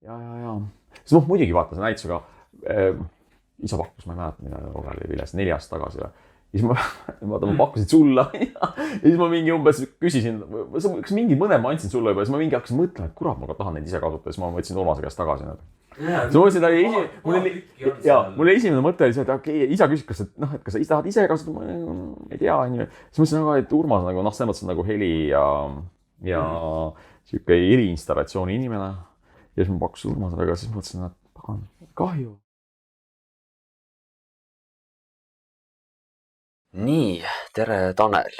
ja. Siis muidugi vaata see näitusega isa pakkus, ma ei mäleta, mida oli Villes 4 aastat tagasi või. Ja siis ma pakkusin sulle ja siis ma mingi umbes küsisin, kas mingi mõne ma andsin sulle juba ja siis ma mingi hakkasin mõtlema, et kurat, ma tahan neid ise kasutada, siis ma võtsin Urmase käest tagasi need. Siis ma mõtlesin, mul esimene mõte oli see, et okei, isa küsis, kas, et kas sa tahad ise kasutada, ma ei tea, on ju. Siis mõtlesin, et Urmas nagu, see mõtlesin nagu heli ja siuke eriinstallatsiooni inimene. Ja siis ma pakkusin Urmasele, aga siis mõtlesin, et pagan, kahju. Nii, tere Tanel.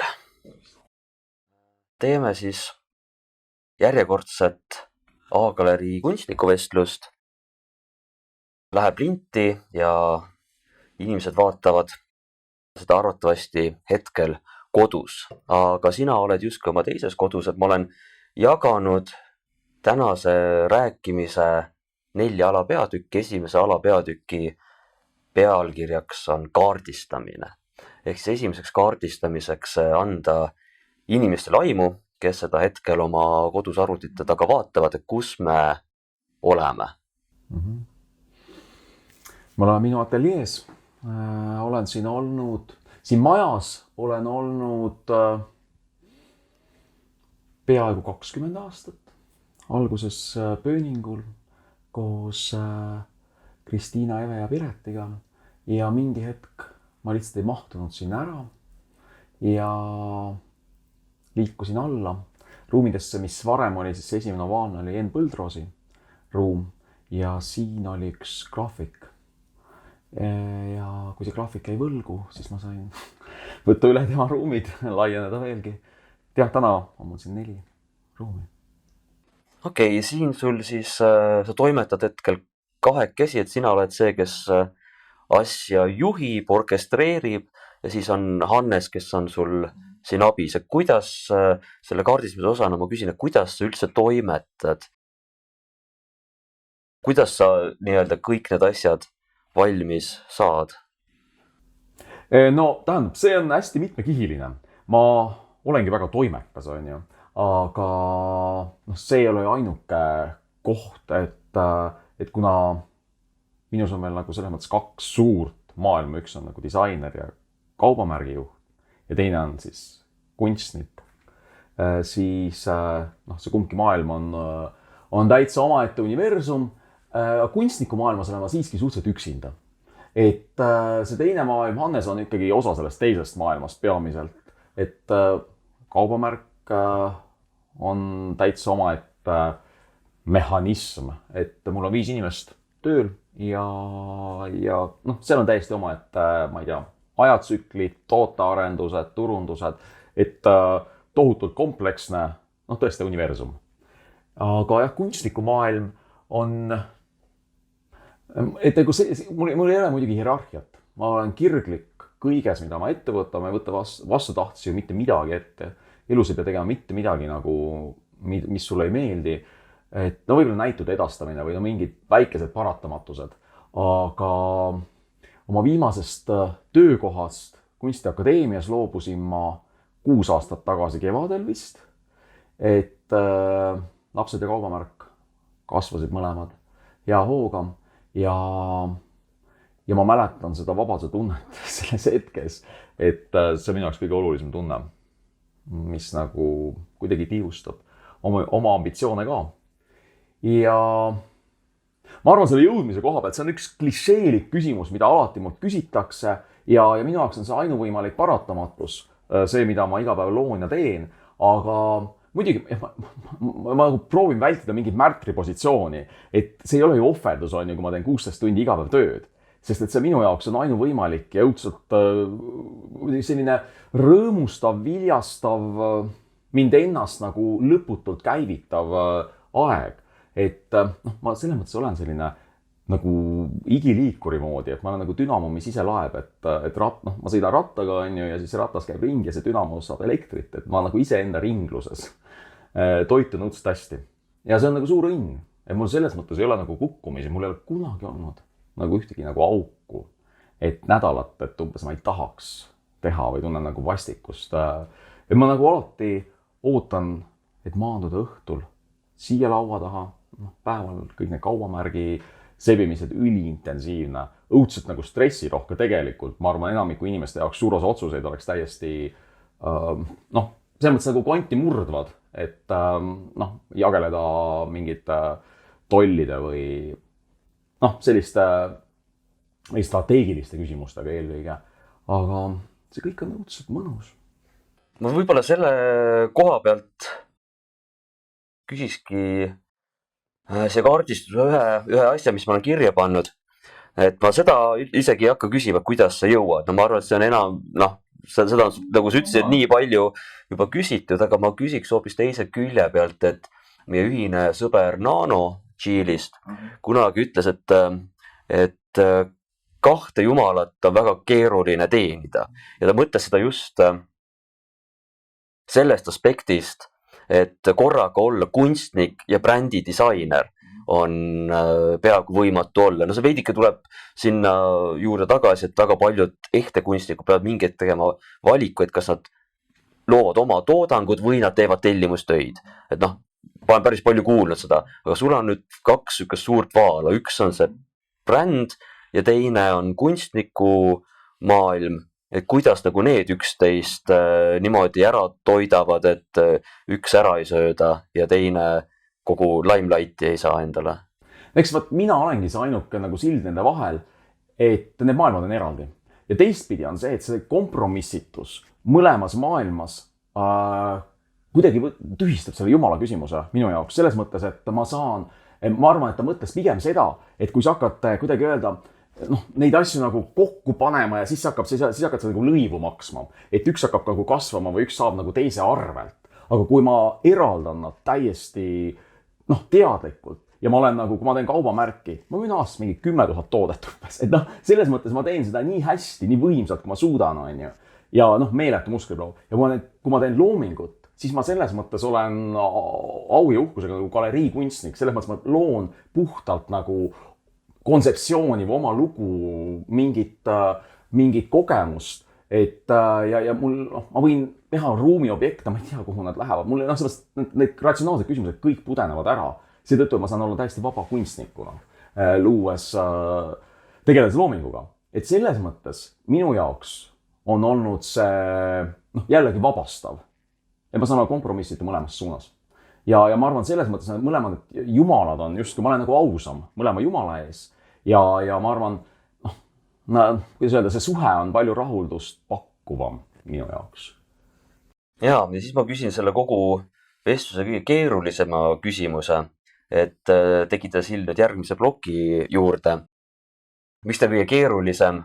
Teeme siis järjekordset A-galerii kunstnikuvestlust. Läheb linti ja inimesed vaatavad seda arvatavasti hetkel kodus. Aga sina oled justkui oma teises kodus, et ma olen jaganud tänase rääkimise 4 alapeatükki. Esimese alapeatüki pealkirjaks on kaardistamine. Ehk siis esimeseks kaardistamiseks anda inimestele aimu, kes seda hetkel oma kodus arvutite taga vaatavad, et kus me oleme. Ma olen minu ateljees. Olen siin majas olen olnud peaaegu 20 aastat. Alguses Pööningul koos Kristiina, Eve ja Piretiga ja mingi hetk ma lihtsalt ei mahtunud sinna ära ja liikusin alla ruumidesse, mis varem oli, siis esimene ovaalne oli Enn Põldroosi ruum ja siin oli üks graafik. Ja kui see graafik jäi võlgu, siis ma sain võtta üle tema ruumid, laieneda veelgi. Täna on mul siin 4 ruumi. Okei, siin sul siis sa toimetad hetkel 2, et sina oled see, kes asja juhib, orkestreerib ja siis on Hannes, kes on sul siin abis. Et kuidas selle kaardistamise osana ma küsin, et kuidas sa üldse toimetad? Kuidas sa nii-öelda kõik need asjad valmis saad? No tähendab, see on hästi mitmekihiline. Ma olengi väga toimekas, on ju. Aga see ei ole ainuke koht, et kuna minus on veel nagu selles mõttes 2 suurt maailma, üks on nagu disainer ja kaubamärgi juht ja teine on siis kunstnik, siis see kumbki maailm on täitsa omaette universum. Kunstniku maailmas olen ma siiski suhteliselt üksinda. Et see teine maailm, Hannes on ikkagi osa sellest teisest maailmast peamiselt. Et kaubamärk on täitsa omaette mehhanism, et mul on 5 inimest tööl ja seal on täiesti oma, et ma ei tea, ajatsüklid, tootearendused, turundused, et tohutult kompleksne, tõesti universum. Aga jah, kunstniku maailm on, et mul ei ole muidugi hierarhiat. Ma olen kirglik kõiges, mida ma ette võtan, ma ei võta vastu tahtes ju mitte midagi ette. Elus ei pea tegema mitte midagi nagu, mis sulle ei meeldi. Et võib-olla näitude edastamine või mingid väikesed paratamatused, aga oma viimasest töökohast Kunstiakadeemias loobusin ma 6 aastat tagasi kevadel vist, et lapsed ja kaubamärk kasvasid mõlemad hea hooga ja ma mäletan seda vabaduse tunnet selles hetkes, et see on minu jaoks kõige olulisem tunne, mis nagu kuidagi tiivustab oma ambitsioone ka. Ja ma arvan selle jõudmise koha pealt, see on üks klišeelik küsimus, mida alati mult küsitakse ja minu jaoks on see ainuvõimalik paratamatus, see, mida ma iga päev loon ja teen, aga muidugi ma proovin vältida mingit märtripositsiooni, et see ei ole ju ohverdus, on ju, kui ma teen 16 tundi iga päev tööd, sest et see minu jaoks on ainuvõimalik ja õudselt selline rõõmustav, viljastav, mind ennast nagu lõputult käivitav aeg. Et ma selles mõttes olen selline nagu igiliikuri moodi, et ma olen nagu dünamo, mis ise laeb, et ma sõidan rattaga, on ju, ja siis ratas käib ringi ja see dünamo saab elektrit, et ma nagu ise enda ringluses toitun õudselt hästi. Ja see on nagu suur õnn, et mul selles mõttes ei ole nagu kukkumisi, mul ei ole kunagi olnud nagu ühtegi nagu auku, et nädalat, et umbes ma ei tahaks teha või tunnen nagu vastikust. Et ma nagu alati ootan, et maanduda õhtul siia laua taha päeval kõik need kaubamärgi sebimised üliintensiivne, õudselt nagu stressirohke tegelikult, ma arvan, enamiku inimeste jaoks suur osa otsuseid oleks täiesti selles mõttes nagu konti murdvad, et jageleda mingite tollide või selliste strateegiliste küsimustega eelkõige. Aga see kõik on õudselt mõnus. Ma võib-olla selle koha pealt küsiski see kaardistus ühe asja, mis ma olen kirja pannud. Et ma seda isegi ei hakka küsima, kuidas sa jõuad. No ma arvan, et see on enam, seda on, nagu sa ütlesid, nii palju juba küsitud, aga ma küsiks hoopis teise külje pealt, et meie ühine sõber Nano Tšiilist kunagi ütles, et kahte jumalat on väga keeruline teenida. Ja ta mõtles seda just sellest aspektist, et korraga olla kunstnik ja brändidisainer on peaaegu võimatu olla. No see veidike tuleb sinna juurde tagasi, et väga paljud ehte kunstnikud peavad mingeid tegema valiku, et kas nad loovad oma toodangud või nad teevad tellimustöid. Et ma olen päris palju kuulnud seda, aga sul on nüüd kaks sükest suurt vaala. Üks on see bränd ja teine on kunstniku maailm. Et kuidas nagu need üksteist niimoodi ära toidavad, et üks ära ei sööda ja teine kogu limelighti ei saa endale. Eks mina olengi see ainuke nagu sild nende vahel, et need maailmad on eraldi. Ja teistpidi on see, et see kompromissitus mõlemas maailmas kuidagi tühistab selle jumala küsimuse minu jaoks. Selles mõttes, et ma arvan, et ta mõtles pigem seda, et kui sa hakkad kuidagi öelda, neid asju nagu kokku panema ja siis hakkad sa nagu lõivu maksma. Et üks hakkab nagu kasvama või üks saab nagu teise arvelt. Aga kui ma eraldan nad täiesti teadlikult ja ma olen nagu, kui ma teen kaubamärki, ma võin aastas mingi 10 000 toodet umbes. Et selles mõttes ma teen seda nii hästi, nii võimsalt, kui ma suudan, on ju. Ja meeletu muskliproov. Ja kui ma teen loomingut, siis ma selles mõttes olen au ja uhkusega nagu galeriikunstnik. Selles mõttes ma loon puhtalt nagu kontseptsiooni või oma lugu, mingit kogemust, ja ma võin teha ruumiobjekte, ma ei tea, kuhu nad lähevad. Mul need ratsionaalsed küsimused kõik pudenevad ära. Seetõttu ma saan olla täiesti vaba kunstnikuna, tegeledes loominguga. Et selles mõttes minu jaoks on olnud see jällegi vabastav. Ja ma saan olla kompromissita mõlemas suunas. Ja ma arvan, selles mõttes, et mõlemad jumalad on just, kui ma olen nagu ausam mõlema jumala ees. Ja ma arvan, kuidas öelda, see suhe on palju rahuldust pakkuvam minu jaoks. Ja siis ma küsin selle kogu vestluse kõige keerulisema küsimuse, et tekita sild nüüd järgmise ploki juurde. Mis ta kõige keerulisem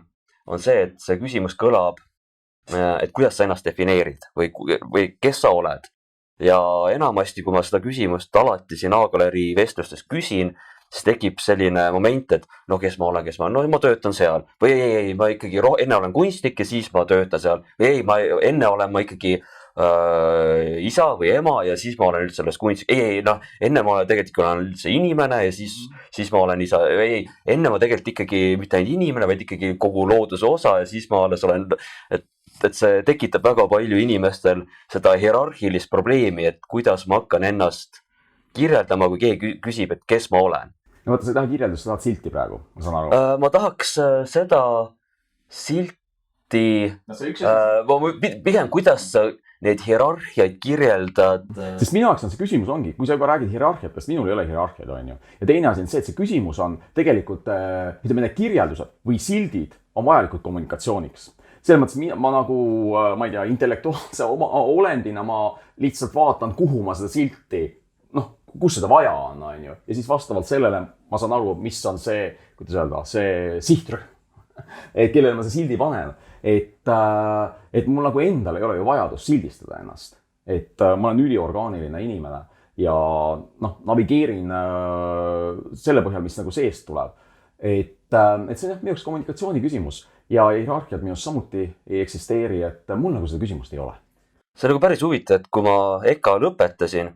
on see, et see küsimus kõlab, et kuidas sa ennast defineerid või kes sa oled. Ja enamasti, kui ma seda küsimust alati siin A-galerii vestlustes küsin, siis tekib selline moment, et kes ma olen, ma töötan seal. Või ei, ma ikkagi enne olen kunstnik ja siis ma töötan seal. Või ei, enne olen ma ikkagi isa või ema ja siis ma olen üldse selles kunstnik. Ei, enne ma tegelikult olen üldse inimene ja siis ma olen isa. Ei, enne ma tegelikult ikkagi mitte ainult inimene, vaid ikkagi kogu looduse osa ja siis ma alles olen... Et see tekitab väga palju inimestel seda hierarhilist probleemi, et kuidas ma hakkan ennast kirjeldama, kui keegi küsib, et kes ma olen. No võtta, sa taha kirjeldust, sa tahad silti praegu, ma saan aru. Ma tahaks seda silti, pigem kuidas sa neid hierarhiaid kirjeldad. Sest minu jaoks on see küsimus ongi, kui sa juba räägid hierarhiatest, minul ei ole hierarhiaid, on ju. Ja teine asi on see, et see küsimus on tegelikult, ütleme, need kirjeldused või sildid on vajalikud kommunikatsiooniks. Selles mõttes ma nagu, ma ei tea, intellektuaalse olendina ma lihtsalt vaatan, kuhu ma seda silti, kus seda vaja on, on ju. Ja siis vastavalt sellele ma saan aru, mis on see, kuidas öelda, see sihtrühm, kellele ma see sildi panen. Et mul nagu endal ei ole ju vajadust sildistada ennast. Et ma olen üliorgaaniline inimene ja navigeerin selle põhjal, mis nagu seest tuleb. Et see on minu jaoks kommunikatsiooni küsimus. Ja hierarhiad minust samuti ei eksisteeri, et mul nagu seda küsimust ei ole. See on nagu päris huvitav, et kui ma EKA lõpetasin,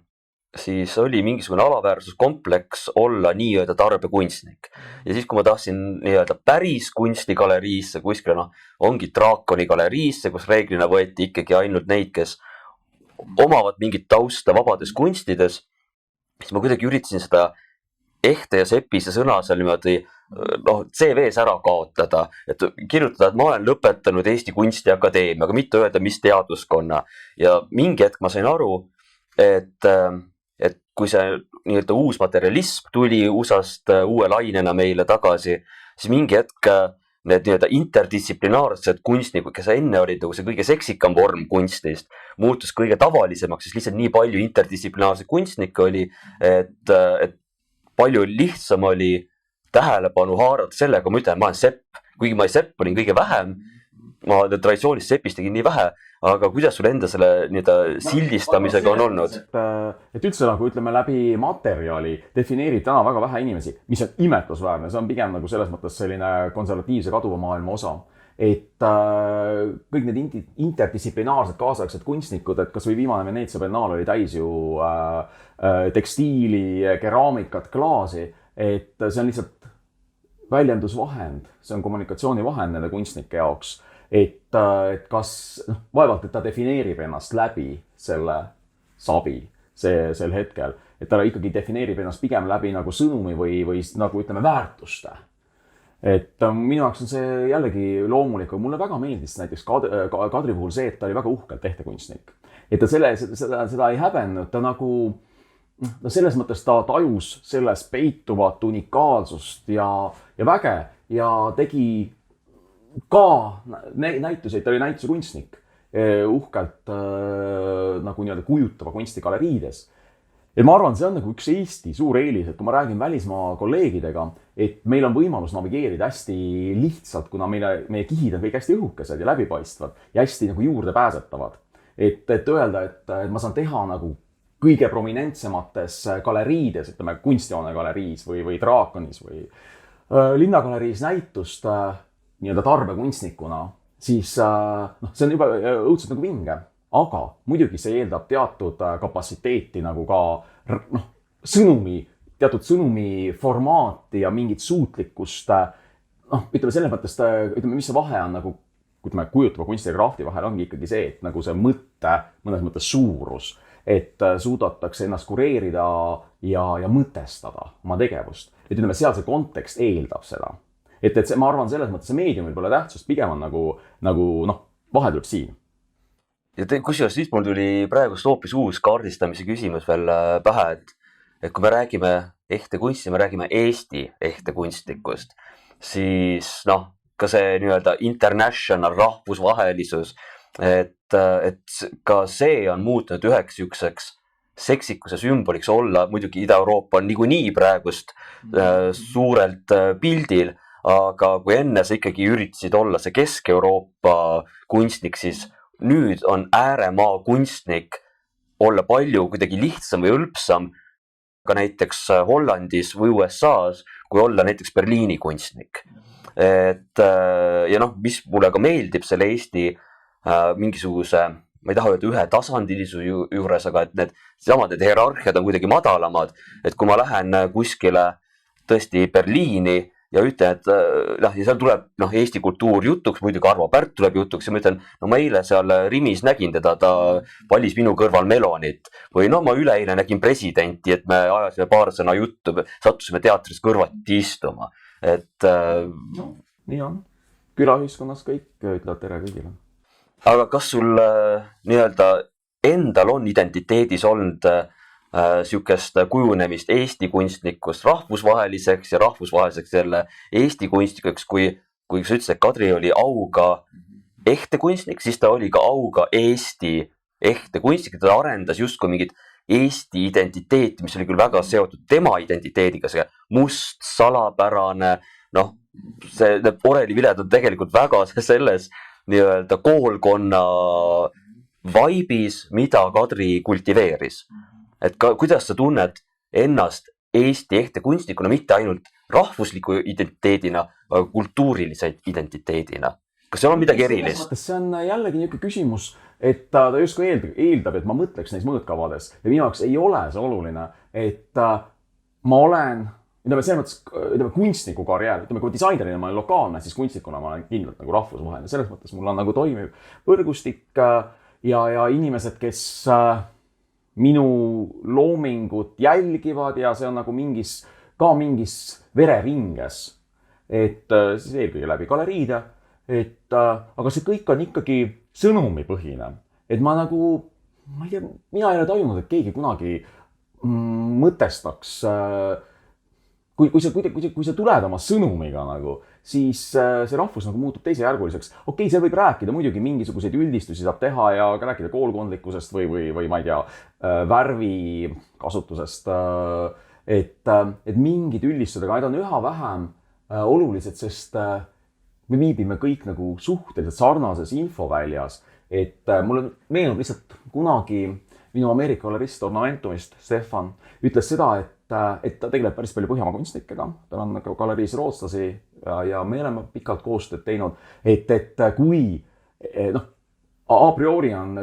siis oli mingisugune alaväärsuskompleks olla nii-öelda tarbekunstnik. Ja siis, kui ma tahtsin nii-öelda päris kunstigaleriisse, kuskile ongi Draakoni galeriisse, kus reeglina võeti ikkagi ainult neid, kes omavad mingit tausta vabades kunstides, siis ma kuidagi üritasin seda ehte ja sepise sõna seal niimoodi CV-s ära kaotada, et kirjutada, et ma olen lõpetanud Eesti Kunstiakadeemia, aga mitte öelda, mis teaduskonna. Ja mingi hetk ma sain aru, et kui see nii-öelda uus materialism tuli USA-st uue lainena meile tagasi, siis mingi hetk need nii-öelda interdistsiplinaarsed kunstnikud, kes enne olid nagu see kõige seksikam vorm kunstist, muutus kõige tavalisemaks, siis lihtsalt nii palju interdistsiplinaarseid kunstnikke oli, et palju lihtsam oli tähelepanu haarata sellega, ma ütlen, ma olen sepp, kuigi ma sepp olin kõige vähem, ma traditsioonist sepist tegin nii vähe, aga kuidas sul enda selle nii-öelda sildistamisega on olnud? Et üldse nagu ütleme läbi materjali defineerib täna väga vähe inimesi, mis on imetlusväärne, see on pigem nagu selles mõttes selline konservatiivse kaduva maailma osa. Et kõik need interdistsiplinaarsed kaasaegsed kunstnikud, et kas või viimane Veneetsia biennaal oli täis ju tekstiili, keraamikat, klaasi, et see on lihtsalt väljendusvahend, see on kommunikatsioonivahend nende kunstnike jaoks. Et kas, vaevalt, et ta defineerib ennast läbi selle sabi sel hetkel, et ta ikkagi defineerib ennast pigem läbi nagu sõnumi või nagu ütleme väärtuste. Et minu jaoks on see jällegi loomulik, mulle väga meeldis näiteks Kadri puhul see, et ta oli väga uhkelt tehtekunstnik. Et ta seda ei häbenud, ta nagu selles mõttes ta tajus selles peituvat unikaalsust ja väge ja tegi ka näituseid, ta oli näituse kunstnik uhkelt nagu nii-öelda kujutava kunstigaleriides. Ja ma arvan, see on nagu üks Eesti suur eelis, et kui ma räägin välismaa kolleegidega, et meil on võimalus navigeerida hästi lihtsalt, kuna meie kihid on kõik hästi õhukesed ja läbipaistvad ja hästi nagu juurde pääsetavad. Et öelda, et ma saan teha nagu kõige prominentsemates galeriides, ütleme kunstihoone galeriis või Draakonis või linnagaleriis näitust nii-öelda tarbekunstnikuna, siis see on juba õudselt nagu vinge. Aga muidugi see eeldab teatud kapatsiteeti nagu ka teatud sõnumi formaati ja mingit suutlikkust. Ütleme selles mõttes, mis see vahe on nagu kujutava kunsti ja krafti vahel ongi ikkagi see, et nagu see mõtte, mõnes mõttes suurus, et suudatakse ennast kureerida ja mõtestada oma tegevust. Et ütleme, seal see kontekst eeldab seda. Et see, ma arvan, selles mõttes see meediumil pole tähtsust, pigem on nagu vahe tuleb siin. Ja kusjuures siis mul tuli praegust hoopis uus kaardistamise küsimus veel pähe, et kui me räägime ehte kunsti, me räägime Eesti ehte kunstnikust, siis ka see nii-öelda international rahvusvahelisus, et ka see on muutunud üheks ükseks seksikuse sümboliks olla, muidugi Ida-Euroopa on niikuinii praegust suurelt pildil, aga kui enne sa ikkagi üritasid olla see Kesk-Euroopa kunstnik, siis nüüd on ääremaa kunstnik olla palju kuidagi lihtsam või hõlpsam ka näiteks Hollandis või USA-s, kui olla näiteks Berliini kunstnik. Ja mis mulle ka meeldib selle Eesti mingisuguse, ma ei taha öelda ühe tasandilisuse juures, aga et need hierarhiad on kuidagi madalamad, et kui ma lähen kuskile tõesti Berliini ja ütlen, et ja seal tuleb Eesti kultuur jutuks, muidugi Arvo Pärt tuleb jutuks ja ma ütlen, ma eile seal Rimis nägin teda, ta valis minu kõrval melonit või ma üleeile nägin presidenti, et me ajasime paar sõna juttu, sattusime teatris kõrvati istuma. Nii on. Külaühiskonnas kõik ütlevad tere kõigile. Aga kas sul nii-öelda endal on identiteedis olnud sihukest kujunemist Eesti kunstnikust rahvusvaheliseks ja rahvusvaheliseks jälle Eesti kunstnikuks, kui sa ütlesid, et Kadri oli auga ehte kunstnik, siis ta oli ka auga Eesti ehte kunstnik, ta arendas justkui mingit Eesti identiteeti, mis oli küll väga seotud tema identiteediga, see must, salapärane, need oreliviled on tegelikult väga selles nii-öelda koolkonna vaibis, mida Kadri kultiveeris. Et kuidas sa tunned ennast Eesti ehte kunstnikuna, mitte ainult rahvusliku identiteedina, aga kultuurilise identiteedina? Kas seal on midagi erilist? See on jällegi niisugune küsimus, et ta justkui eeldab, et ma mõtleks neis mõõtkavades. Ja minu jaoks ei ole see oluline, et ma olen kunstniku karjäär, kui disainerina ma olen lokaalne, siis kunstnikuna ma olen kindlalt nagu rahvusvaheline. Selles mõttes mul on nagu toimiv võrgustik ja inimesed, kes minu loomingut jälgivad ja see on nagu mingis ka mingis vereringes. Et siis eelkõige läbi galeriide, aga see kõik on ikkagi sõnumipõhine. Et ma ei tea, mina ei ole tajunud, et keegi kunagi mõtestaks, kui sa tuled oma sõnumiga siis see rahvus muutub teisejärguliseks. Okei, see võib rääkida muidugi mingisuguseid üldistusi saab teha ja rääkida koolkondlikkusest või ma ei tea, värvi kasutusest. Et mingid üldistused, aga need on üha vähem olulised, sest me viibime kõik suhteliselt sarnases infoväljas. Et mulle meenub lihtsalt kunagi minu Ameerika galerist Ornamentumist, Stefan, ütles seda, et ta tegeleb päris palju Põhjamaa kunstnikega. Tal on galeriis rootslasi ja me oleme pikalt koostööd teinud. Et kui, a priori on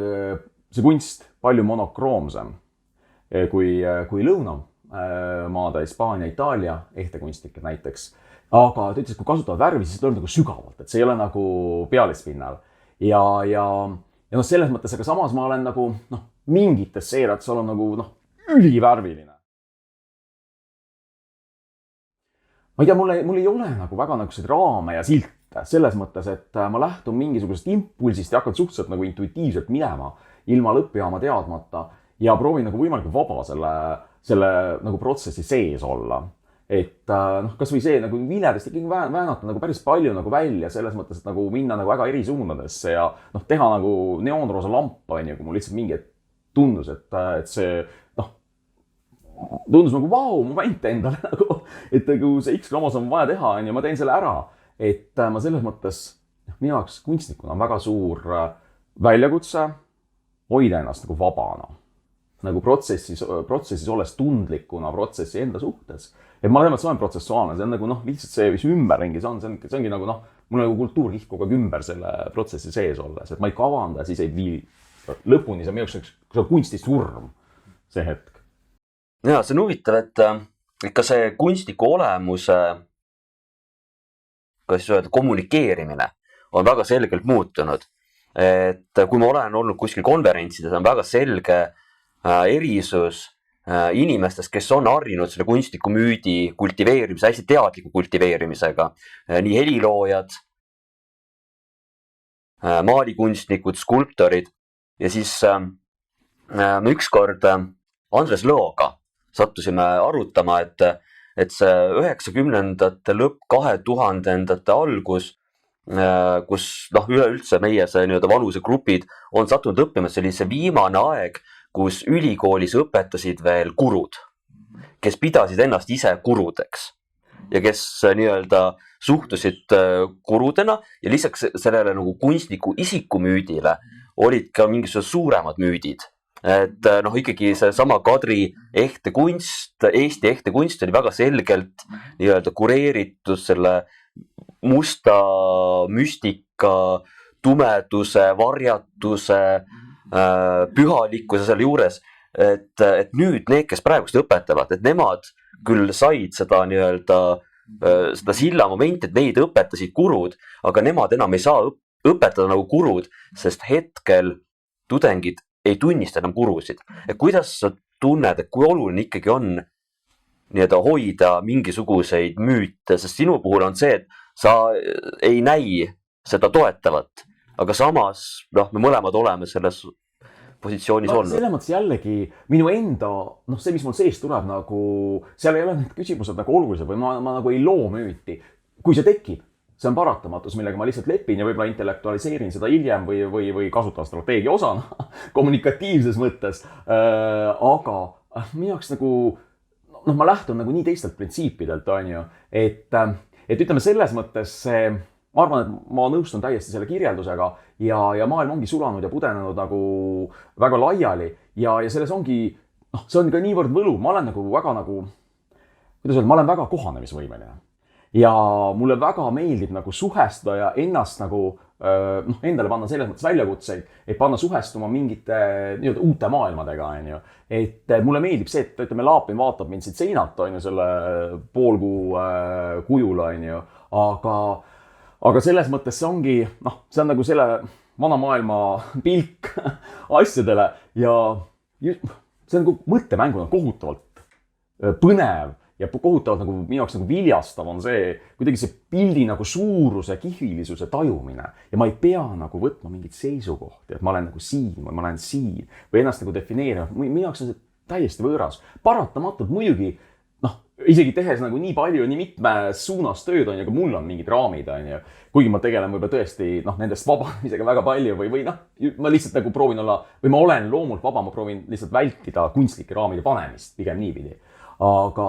see kunst palju monokroomsem kui lõunamaade, Hispaania, Itaalia ehtekunstnikud näiteks. Aga ta ütles, et kui kasutavad värvi, siis ta on sügavalt, et see ei ole pealispinnal. Ja selles mõttes, aga samas ma olen mingites seerates olen ülivärviline. Ma ei tea, mul ei ole väga raame ja silte selles mõttes, et ma lähtun mingisugusest impulsist ja hakkan suhteliselt intuitiivselt minema ilma lõppjaama teadmata ja proovin võimalikult vaba selle protsessi sees olla. Et kas või see viledest ikkagi väänata päris palju välja selles mõttes, et minna väga eri suundadesse ja teha neoonroosa lamp, kui mul lihtsalt mingi tundus, et see tundus vau, moment endale et kui see X kromosoom on vaja teha, ma teen selle ära. Et ma selles mõttes, minu jaoks kunstnikuna on väga suur väljakutse hoida ennast vabana. Protsessis olles tundlikuna protsessi enda suhtes. Et ma olen protsessuaalne, see on lihtsalt see, mis ümberringi see ongi mul kultuur kihk kogu aeg ümber selle protsessi sees olles, et ma ei kavanda, siis ei vii lõpuni, see on minu jaoks kunstisurm, see hetk. Ja, see on huvitav, et ka see kunstniku olemuse, kas öelda, kommunikeerimine on väga selgelt muutunud. Et kui ma olen olnud kuskil konverentsides, on väga selge erisus inimestest, kes on harjunud selle kunstniku müüdi kultiveerimise, hästi teadliku kultiveerimisega. Nii heliloojad, maalikunstnikud, skulptorid ja siis me ükskord Andres Lõoga sattusime arutama, et see 90ndate lõpp, 2000ndate algus, kus üleüldse meie see vanusegrupid on sattunud õppima sellise viimane aeg, kus ülikoolis õpetasid veel gurud, kes pidasid ennast ise gurudeks ja kes suhtusid gurudena ja lisaks sellele kunstniku isikumüüdile olid ka mingisugused suuremad müüdid. Et ikkagi see sama Kadri ehte kunst, Eesti ehte kunst oli väga selgelt kureeritud selle musta müstika, tumeduse, varjatuse, pühalikkuse selle juures, et nüüd need, kes praegust õpetavad, et nemad küll said seda seda silla momenti, et neid õpetasid gurud, aga nemad enam ei saa õpetada gurud, sest hetkel tudengid ei tunnista enam gurusid. Et kuidas sa tunned, et kui oluline ikkagi on hoida mingisuguseid müüte, sest sinu puhul on see, et sa ei näi seda toetavat, aga samas me mõlemad oleme selles positsioonis olnud. Selles mõttes jällegi minu enda, see, mis mul sees tuleb, seal ei ole need küsimused olulised või ma ei loo müüti. Kui see tekib, see on paratamatus, millega ma lihtsalt lepin ja võib-olla intellektualiseerin seda hiljem või kasutan strateegia osana kommunikatiivses mõttes. Aga minu jaoks ma lähtun nii teistelt printsiipidelt, on ju, et ütleme selles mõttes ma arvan, et ma nõustun täiesti selle kirjeldusega ja maailm ongi sulanud ja pudenenud väga laiali ja selles ongi, see on ka niivõrd võluv, ma olen väga kuidas öelda, ma olen väga kohanemisvõimeline. Ja mulle väga meeldib suhestuda ja ennast endale panna selles mõttes väljakutseid, et panna suhestuma mingite uute maailmadega, on ju. Et mulle meeldib see, et ütleme, Laapin vaatab mind siit seinalt, on ju, selle poolkuu kujul, on ju, aga selles mõttes see ongi, see on selle vana maailma pilk asjadele ja see on mõttemänguna kohutavalt põnev ja kohutavalt nagu minu jaoks nagu viljastav on see, kuidagi see pildi nagu suuruse, kihvilisuse tajumine. Ja ma ei pea nagu võtma mingit seisukohti, et ma olen nagu siin või ma olen siin või ennast nagu defineerima. Minu jaoks on see täiesti võõras. Paratamatult muidugi, isegi tehes nagu nii palju, nii mitmes suunas tööd on ja ka mul on mingid raamid on ju. Kuigi ma tegelen võib-olla tõesti nendest vabanemisega väga palju või ma lihtsalt nagu proovin olla, või ma olen loomult vaba, ma proovin lihtsalt vältida kunstlike raamide panemist, pigem niipidi. Aga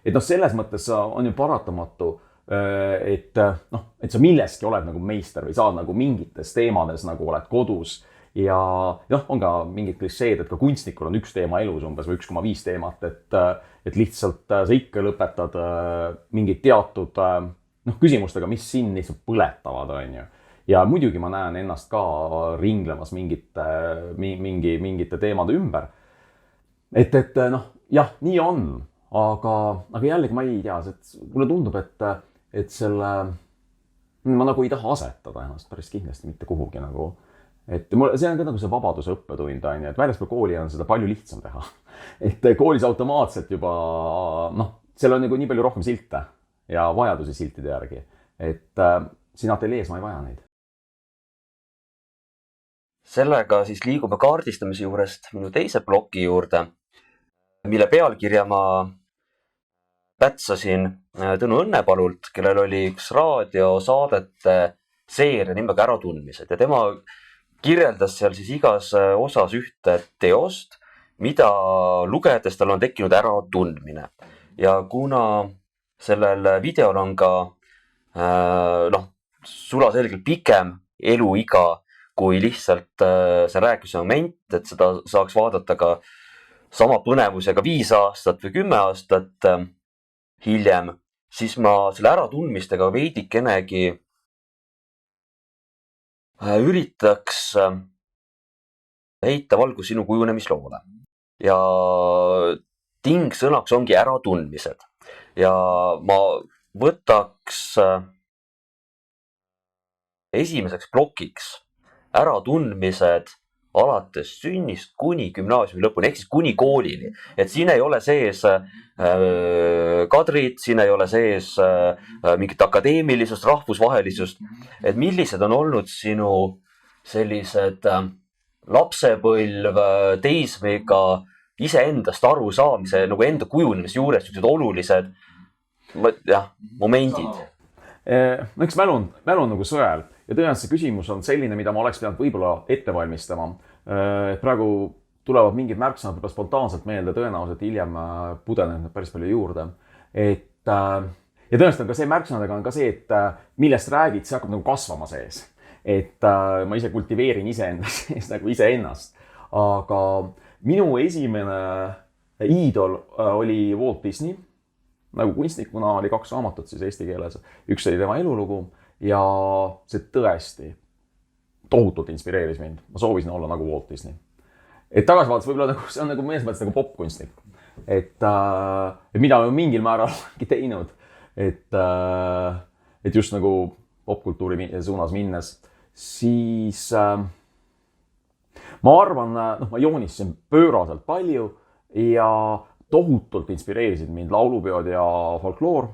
et selles mõttes on ju paratamatu, et sa milleski oled nagu meister või saad nagu mingites teemades nagu oled kodus. Ja on ka mingid klišeed, et ka kunstnikul on üks teema elus umbes või 1,5 teemat, et lihtsalt sa ikka lõpetad mingid teatud küsimustega, mis sind lihtsalt põletavad, on ju. Ja muidugi ma näen ennast ka ringlemas mingite teemade ümber. Et jah, nii on, aga jällegi ma ei tea, mulle tundub, et ma nagu ei taha asetada ennast päris kindlasti mitte kuhugi nagu. Et see on ka nagu see vabaduse õppetund, et väljaspool kooli on seda palju lihtsam teha. Et koolis automaatselt juba, seal on nagu nii palju rohkem silte ja vajadusi siltide järgi. Et siin ateljees ma ei vaja neid. Sellega siis liigume kaardistamise juurest minu teise ploki juurde, mille pealkirja ma pätsasin Tõnu Õnnepalult, kellel oli üks raadiosaadete seeria nimega Äratundmised ja tema kirjeldas seal siis igas osas ühte teost, mida lugedes tal on tekkinud äratundmine. Ja kuna sellel videol on ka sulaselgelt pikem eluiga kui lihtsalt see rääkise moment, et seda saaks vaadata ka sama põnevusega 5 aastat või 10 aastat hiljem, siis ma selle äratundmistega veidikenegi üritaks heita valgus sinu kujunemisloole. Ja tingsõnaks ongi äratundmised. Ja ma võtaks esimeseks plokiks äratundmised alates sünnist kuni gümnaasiumi lõpuni, ehk siis kuni koolini. Et siin ei ole sees kadrid, siin ei ole sees mingit akadeemilisust, rahvusvahelisust. Et millised on olnud sinu sellised lapsepõlv, teismega iseendast aru saamise, nagu enda kujunemise juures olulised momendid? Eks mälu on nagu sõel ja tõenäoliselt see küsimus on selline, mida ma oleks pidanud võib-olla ette valmistama. Praegu tulevad mingid märksõnad võib-olla spontaanselt meelde, tõenäoliselt hiljem pudenenud päris palju juurde. Ja tõenäoliselt on ka see märksõnadega on ka see, et millest räägid, see hakkab nagu kasvama sees. Et ma ise kultiveerin iseenda sees nagu iseennast. Aga minu esimene iidol oli Walt Disney. Nagu kunstnikuna oli 2 raamatut siis eesti keeles. Üks oli tema elulugu ja see tõesti tohutult inspireeris mind. Ma soovisin olla nagu Walt Disney. Et tagasi vaadates võib-olla nagu, see on nagu mees mõttes nagu popkunstnik. Et mida me mingil määral olengi teinud. Et just nagu popkultuuri suunas minnes. Siis ma arvan, ma joonistasin pööraselt palju ja tohutult inspireerisid mind laulupeod ja folkloor.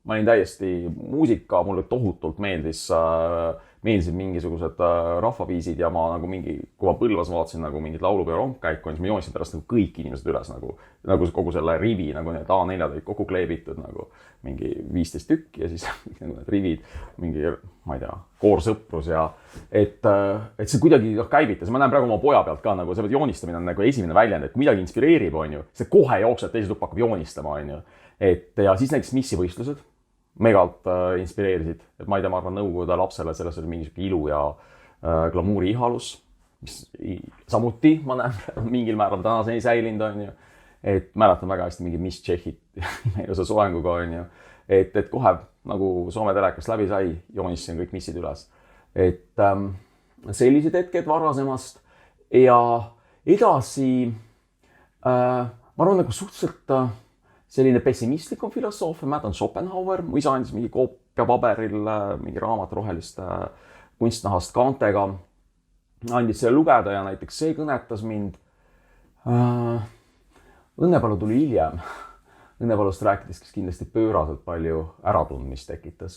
Ma olin täiesti muusika, mulle tohutult meeldisid mingisugused rahvaviisid ja ma nagu kui ma Põlvas vaatasin nagu mingid laulupeo rongkäiku, siis ma joonisin pärast nagu kõik inimesed üles nagu kogu selle rivi, nagu need A4 olid kokku kleebitud nagu mingi 15 tükki ja siis nagu need rivid, mingi, ma ei tea, koorsõprus ja et see kuidagi käivitas. Ma näen praegu oma poja pealt ka nagu see joonistamine on nagu esimene väljend, et kui midagi inspireerib, on ju, see kohe jookseb teise tuppa hakkab joonistama, on ju. Ja siis näiteks missivõistlused megalt inspireerisid, et ma ei tea, ma arvan nõukogude lapsele selles oli mingisugune ilu ja glamuuri ihalus, mis samuti ma näen mingil määral tänaseni säilinud, on ju. Et mäletan väga hästi mingi Miss Tšehhit ilusa soenguga, on ju. Et kohe nagu Soome telekast läbi sai, joonistasin kõik missid üles. Et sellised hetked varasemast ja edasi ma arvan nagu suhteliselt selline pessimistlikum filosoofia, ma jätan Schopenhauer, mu isa andis mingi koopia paberil, mingi raamat roheliste kunstnahast kaantega, andis selle lugeda ja näiteks see kõnetas mind. Õnnepalu tuli hiljem, Õnne Palust rääkides, kes kindlasti pööraselt palju äratundmist tekitas.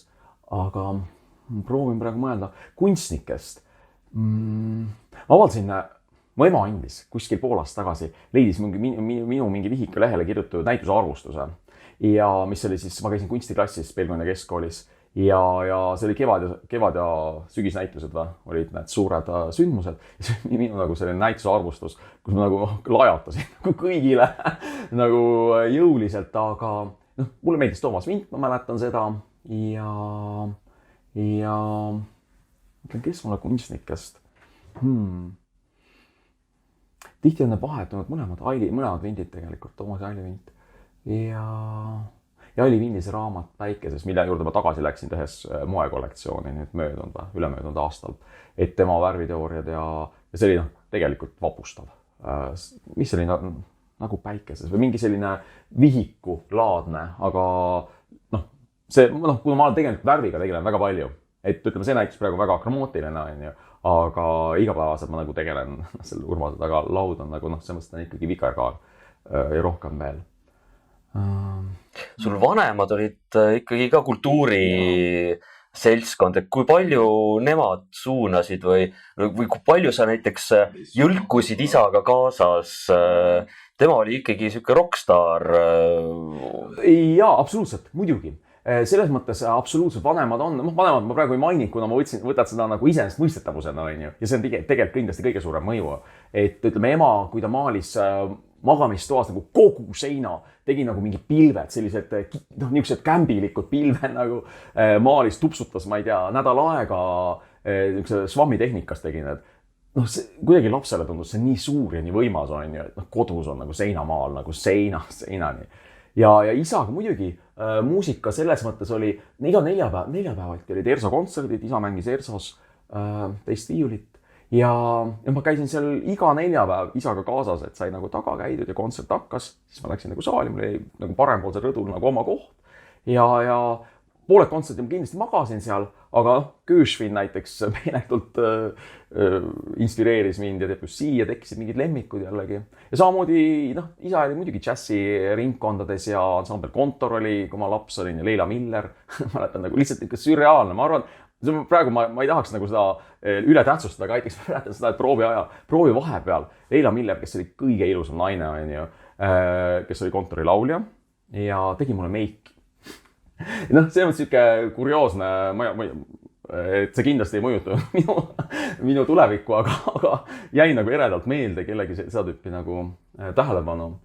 Aga ma proovin praegu mõelda kunstnikest. Ma avaldasin, mu ema andis kuskil pool aastat tagasi, leidis minu mingi vihika lehele kirjutatud näituse arvustuse. Ja mis oli siis, ma käisin kunstiklassis Pelgunia keskkoolis ja see oli kevad ja sügisnäitused olid need suured sündmused. Ja see oli minu nagu selline näituse arvustus, kus ma nagu lajatasin nagu kõigile nagu jõuliselt, aga mulle meeldis Toomas Vint, ma mäletan seda ja mõtlen, kes mulle kunstnikest? Tihti on need vahetunud mõlemad Vindid tegelikult, Toomas ja Aili Vint. Ja Aili Vindi see raamat Päikeses, mille juurde ma tagasi läksin tehes moekollektsiooni nüüd ülemöödunud aastal. Et tema värviteooriad ja see oli tegelikult vapustav. Mis oli nagu Päikeses või mingi selline vihiku laadne, aga kui ma tegelikult värviga tegelen väga palju, et ütleme, see näitus praegu väga kromootiline on ju, aga igapäevaselt ma nagu tegelen selle Urmase taga laud on nagu selles mõttes ikkagi vikerkaar ja rohkem veel. Sul vanemad olid ikkagi ka kultuuriseltskond, et kui palju nemad suunasid või kui palju sa näiteks jõlkusid isaga kaasas? Tema oli ikkagi siuke rockstar. Jaa, absoluutselt, muidugi. Selles mõttes absoluutselt vanemad ma praegu ei mainin, kuna ma võtad seda nagu iseenesestmõistetavusena, on ju. Ja see on tegelikult kindlasti kõige suurem mõju. Et ütleme, ema, kui ta maalis magamistoas nagu kogu seina, tegi nagu mingi pilved, sellised niisugused kämbilikud pilved nagu maalis, tupsutas, ma ei tea, nädal aega niisuguse svammitehnikas tegi need. Kuidagi lapsele tundus see nii suur ja nii võimas on ju, et kodus on nagu seinamaal nagu seinani. Ja isaga muidugi muusika selles mõttes oli, iga neljapäevalt olid ERSO kontserdid, isa mängis ERSOs teist viiulit ja ma käisin seal iga neljapäev isaga kaasas, et sai nagu taga käidud ja kontsert hakkas, siis ma läksin nagu saali, mul oli nagu parempoolsel rõdul nagu oma koht ja pooled kontserdid ma kindlasti magasin seal, aga Kööšvin näiteks meeletult inspireeris mind ja Debussy ja tekkisid mingid lemmikud jällegi. Ja samamoodi, isa oli muidugi džässi ringkondades ja ansambel Kontor oli, kui ma laps olin ja Leila Miller. Mäletan nagu lihtsalt ikka sürreaalne. Ma arvan, praegu ma ei tahaks nagu seda üle tähtsustada, aga näiteks ma mäletan seda, et proovi vahepeal Leila Miller, kes oli kõige ilusam naine, on ju, kes oli Kontori laulja ja tegi mulle meiki. See on siuke kurioosne, et see kindlasti ei mõjuta minu tulevikku, aga jäi nagu eredalt meelde kellegi seda tüüpi nagu tähelepanu.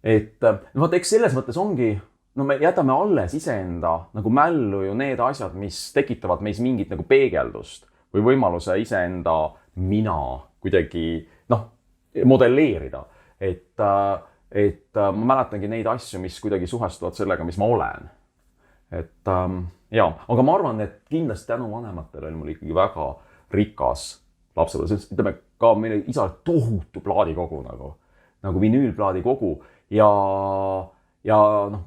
Et vaata, eks selles mõttes ongi, me jätame alles iseenda nagu mällu ju need asjad, mis tekitavad meis mingit nagu peegeldust või võimaluse iseenda mina kuidagi modelleerida. Et ma mäletangi neid asju, mis kuidagi suhestuvad sellega, mis ma olen. Et aga ma arvan, et kindlasti tänu vanematele oli mul ikkagi väga rikas lapsepõlv. Ütleme, ka meil isa tohutu plaadikogu nagu vinüülplaadikogu ja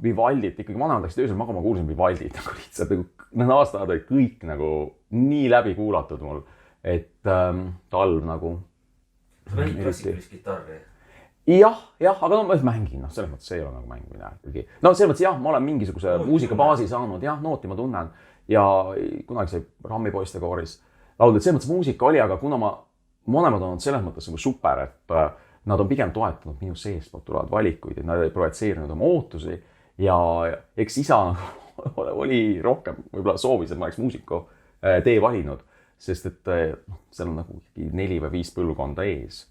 Vivaldit ikkagi vanemad läksid öösel magama, kuulsin Vivaldit nagu lihtsalt need aastaajad olid kõik nagu nii läbi kuulatud mul, et talv nagu. Sa mängid klassikalist gitarri? Jah, aga ma mängin, selles mõttes ei ole nagu mängimine. Selles mõttes ma olen mingisuguse muusikabaasi saanud, nooti ma tunnen ja kunagi sai Rammipoiste kooris laulda, et selles mõttes muusika oli, aga kuna vanemad on selles mõttes nagu super, et nad on pigem toetanud minu seestpoolt tulevad valikuid, et nad ei projitseerinud oma ootusi ja eks isa oli rohkem võib-olla soovis, et ma oleks muusiko tee valinud, sest et seal on nagu 4 või 5 põlvkonda ees.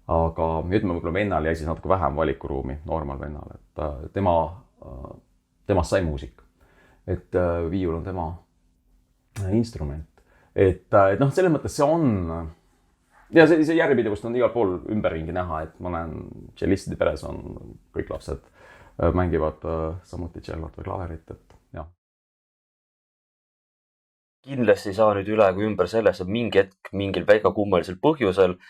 Aga ütleme, võib-olla vennal jäi siis natuke vähem valikuruumi, normal vennal, et temast sai muusik. Et viiul on tema instrument. Et selles mõttes see on, ja see järjepidevust on igal pool ümberringi näha, et ma näen tšellistide peres on kõik lapsed mängivad samuti tšellot või klaverit, et jah. Kindlasti ei saa nüüd üle kui ümber sellest, et mingi hetk mingil väga kummalisel põhjusel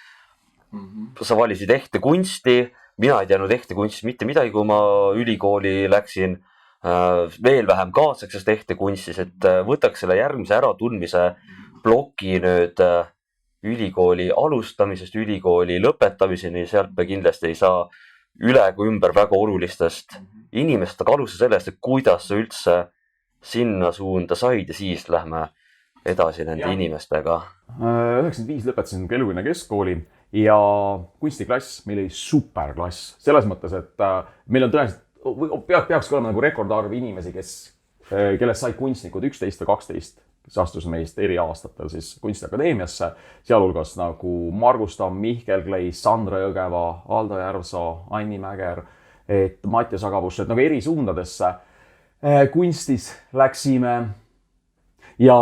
sa valisid ehte kunsti, mina ei teadnud ehte kunstist mitte midagi, kui ma ülikooli läksin, veel vähem kaasaegsest ehte kunstis, et võtaks selle järgmise äratundmise ploki nüüd ülikooli alustamisest ülikooli lõpetamiseni, sealt me kindlasti ei saa üle kui ümber väga olulistest inimest, aga alusta sellest, et kuidas sa üldse sinna suunda said ja siis lähme edasi nende inimestega. 95 lõpetasin Kelulinna keskkooli ja kunstiklass, meil oli superklass. Selles mõttes, et meil on tõenäoliselt, peakski olema nagu rekordarv inimesi, kellest said kunstnikud 11 või 12, kes astus meist eri aastatel siis kunstiakadeemiasse, sealhulgas nagu Margus Tamm, Mihkel Kleis, Sandra Jõgeva, Aldo Järvsoo, Anni Mäger, Mattias Agavus, et nagu eri suundadesse kunstis läksime. Ja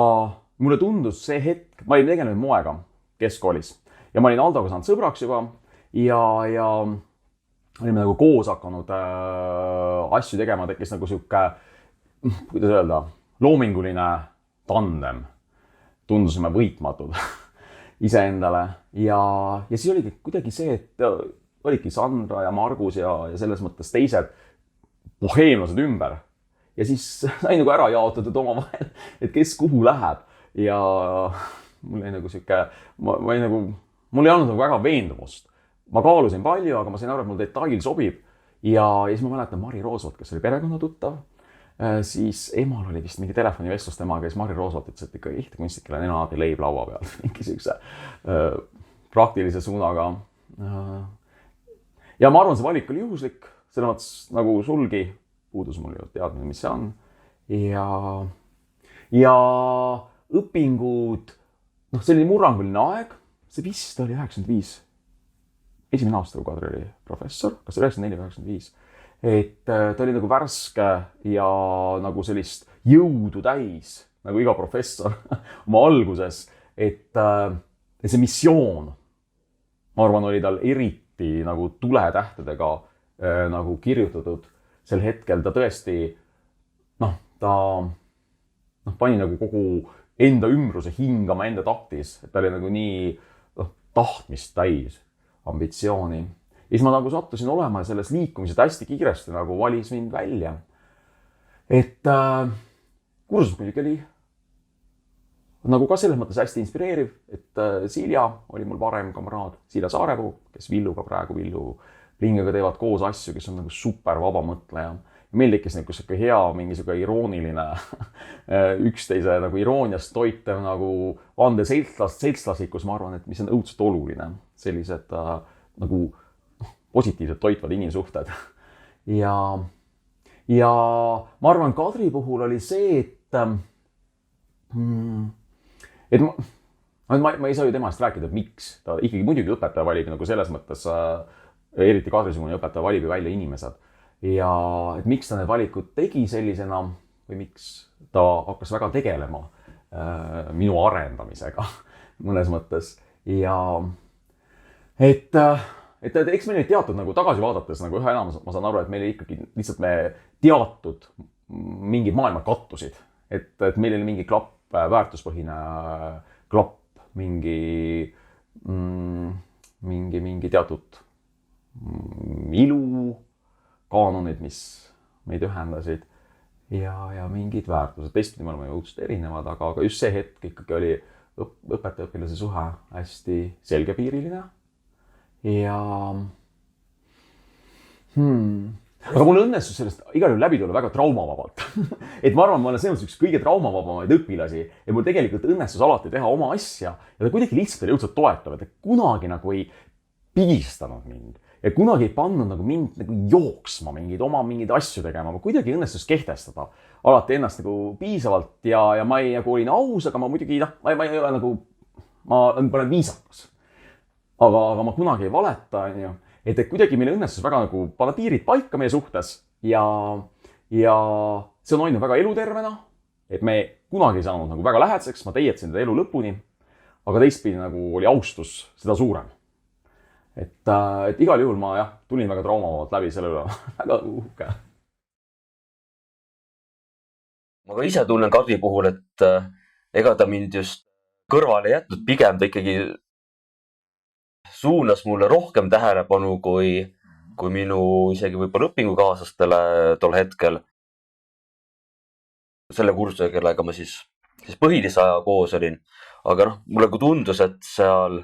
mulle tundus see hetk, ma olin tegelenud moega keskkoolis ja ma olin Aldoga saanud sõbraks juba ja olime nagu koos hakanud asju tegema, tekkis nagu sihuke, kuidas öelda, loominguline tandem. Tundusime võitmatud iseendale ja siis oligi kuidagi see, et olidki Sandra ja Margus ja selles mõttes teised boheemlased ümber. Ja siis sai nagu ära jaotatud oma vahel, et kes kuhu läheb. Ja mul ei nagu siuke, mul ei olnud nagu väga veendumust. Ma kaalusin palju, aga ma sain aru, et mul detail sobib. Ja siis ma mäletan Mari Roosvalt, kes oli perekonnatuttav. Siis emal oli vist mingi telefonivestlus temaga ja siis Mari Roosvalt ütles, et ikka kunstnikele on enam leib laua peal. Mingi siukse praktilise suunaga. Ja ma arvan, see valik oli juhuslik. Selle mõttes nagu sulgi puudus mul ju teadmine, mis see on. Ja õpingud, see oli murranguline aeg. See vist oli 95. Esimene aasta, kui Kadri oli professor. Kas see oli 94 või 95? Et ta oli nagu värske ja nagu sellist jõudu täis, nagu iga professor oma alguses. Et see missioon, ma arvan, oli tal eriti nagu tuletähtedega nagu kirjutatud sel hetkel. Ta tõesti, ta pani nagu kogu enda ümbruse hingama enda taktis. Et ta oli nagu nii tahtmist täis, ambitsiooni. Ja siis ma nagu sattusin olema selles liikumised hästi kiiresti nagu valis mind välja. Et kursus muidugi oli nagu ka selles mõttes hästi inspireeriv, et Silja oli mul varem kamraad, Silja Saarepuu, kes Villuga praegu Villu Plingega teevad koos asju, kes on nagu super vaba mõtleja. Ja meil tekkis nagu siuke hea, mingi siuke irooniline üksteise nagu irooniast toitev nagu ande seltslaslikkus, ma arvan, et mis on õudselt oluline. Sellised nagu positiivselt toitvad inimsuhted. Ja ma arvan, Kadri puhul oli see, et ma ei saa ju temast rääkida, et miks. Ta ikkagi muidugi õpetaja valib nagu selles mõttes, eriti Kadri-sugune õpetaja valib ju välja inimesed. Ja et miks ta need valikud tegi sellisena või miks ta hakkas väga tegelema minu arendamisega mõnes mõttes. Ja et eks meil teatud nagu tagasi vaadates nagu üha enam ma saan aru, et meil ikkagi lihtsalt me teatud mingid maailmad kattusid. Et meil oli mingi klapp, väärtuspõhine klapp, mingi teatud ilu, kaanonid, mis meid ühendasid ja mingid väärtused. Teistpidi me oleme õudselt erinevad, aga just see hetk ikkagi oli õpetaja-õpilase suhe hästi selgepiiriline. Ja aga mul õnnestus sellest igal juhul läbi tulla väga traumavabalt. Et ma arvan, ma olen selles üks kõige traumavabamaid õpilasi ja mul tegelikult õnnestus alati teha oma asja ja ta kuidagi lihtsalt oli õudselt toetav, et kunagi nagu ei pigistanud mind ja kunagi ei pannud nagu mind nagu jooksma mingeid asju tegema, ma kuidagi õnnestus kehtestada alati ennast nagu piisavalt ja ma ei nagu olin aus, aga ma muidugi ma ei ole nagu, ma olen viisakas. Aga ma kunagi ei valeta, et kuidagi meil õnnestus väga nagu panna piirid paika meie suhtes ja see on hoidnud väga elutervena, et me kunagi ei saanud nagu väga lähedaseks, ma teietasin teda elu lõpuni, aga teistpidi nagu oli austus seda suurem. Et igal juhul ma tulin väga traumavalt läbi selle üle, väga uhke. Ma ka ise tunnen Kadri puhul, et ega ta mind just kõrvale ei jätnud, pigem ta ikkagi suunas mulle rohkem tähelepanu kui minu isegi võib-olla õpingukaaslastele tol hetkel. Selle kursuse, kellega ma siis põhilise aja koos olin. Aga mulle tundus, et seal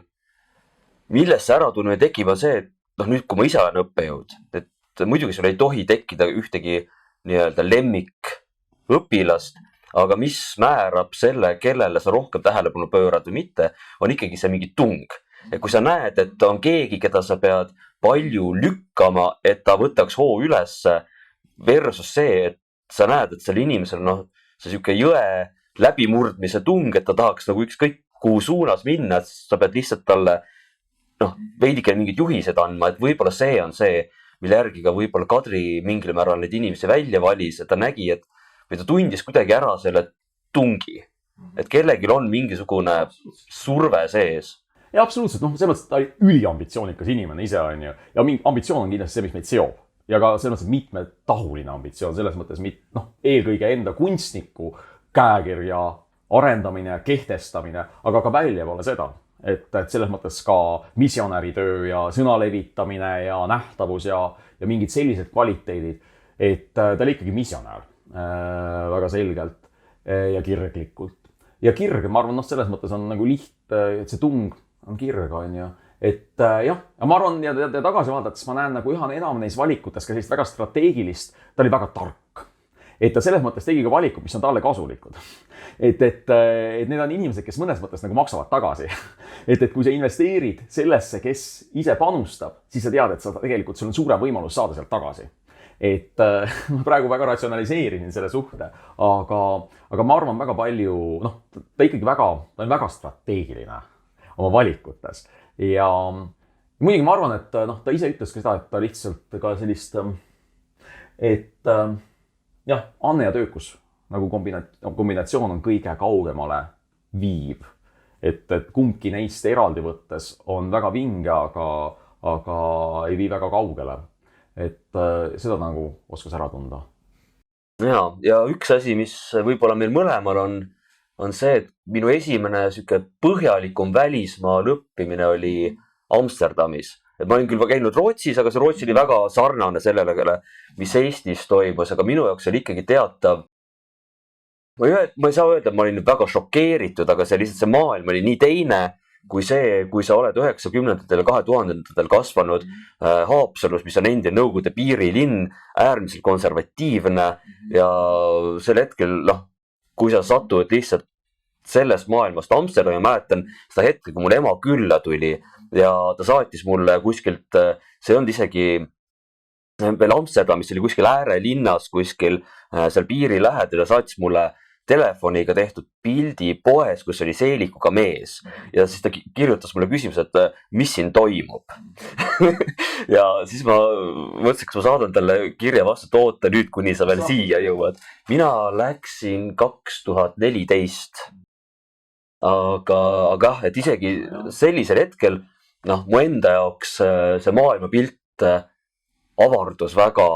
millest see ära tundmine tekib on see, et noh, nüüd kui ma ise olen õppejõud, et muidugi sul ei tohi tekkida ühtegi nii-öelda lemmikõpilast, aga mis määrab selle, kellele sa rohkem tähelepanu pöörad või mitte, on ikkagi see mingi tung. Et kui sa näed, et on keegi, keda sa pead palju lükkama, et ta võtaks hoo ülesse versus see, et sa näed, et selle inimesel see siuke jõe läbimurdmise tung, et ta tahaks nagu ükskõik kuhu suunas minna, et sa pead lihtsalt talle veidike mingid juhised andma, et võib-olla see on see, mille järgi ka võib-olla Kadri mingil määral neid inimesi välja valis, et ta nägi, või ta tundis kuidagi ära selle tungi, et kellelgi on mingisugune surve sees. Ja absoluutselt, selles mõttes, et ta oli üliambitsioonikas inimene ise on ju, ja ambitsioon on kindlasti see, mis meid seob. Ja ka selles mõttes mitmetahuline ambitsioon, selles mõttes eelkõige enda kunstniku käekirja arendamine, kehtestamine, aga ka väljavale seda, et selles mõttes ka missionäritöö ja sõna levitamine ja nähtavus ja mingid sellised kvaliteedid, et ta oli ikkagi missionär väga selgelt ja kirglikult. Ja kirg, ma arvan, selles mõttes on nagu et see tung on kirg, on ju. Et jah, ma arvan, ja tagasi vaadates ma näen nagu üha enam neis valikutes ka sellist väga strateegilist, ta oli väga tark. Et ta selles mõttes tegi ka valikud, mis on talle kasulikud. Et need on inimesed, kes mõnes mõttes nagu maksavad tagasi. Et kui sa investeerid sellesse, kes ise panustab, siis sa tead, et tegelikult sul on suurem võimalus saada sealt tagasi. Et ma praegu väga ratsionaliseerin selle suhte, aga ma arvan väga palju, ta ikkagi ta on väga strateegiline oma valikutes. Ja muidugi ma arvan, et ta ise ütles ka seda, et ta lihtsalt ka sellist, et jah, anne ja töökus nagu kombinatsioon on kõige kaugemale viib. Et kumbki neist eraldi võttes on väga vinge, aga ei vii väga kaugele. Et seda nagu oskas ära tunda. Ja üks asi, mis võib-olla meil mõlemal on see, et minu esimene siuke põhjalikum välismaal õppimine oli Amsterdamis. Et ma olin küll käinud Rootsis, aga see Rootsi oli väga sarnane sellele, mis Eestis toimus, aga minu jaoks oli ikkagi teatav. Ma ei saa öelda, et ma olin väga šokeeritud, aga see maailm oli nii teine kui see, kui sa oled 90-ndatel ja 2000-ndatel kasvanud Haapsalus, mis on endine Nõukogude piirilinn, äärmiselt konservatiivne ja sel hetkel, kui sa satud lihtsalt sellest maailmast Amsterdami, mäletan seda hetke, kui mul ema külla tuli ja ta saatis mulle kuskilt, see on isegi veel Amsterdamis, oli kuskil äärelinnas, kuskil seal piiri lähedal ja saatis mulle telefoniga tehtud pildi poes, kus oli seelikuga mees. Ja siis ta kirjutas mulle küsimuse, et mis siin toimub. Ja siis ma mõtlesin, kas ma saadan talle kirja vastu, et oota nüüd, kuni sa veel siia jõuad. Mina läksin 2014. Aga et isegi sellisel hetkel, mu enda jaoks see maailmapilt avardus väga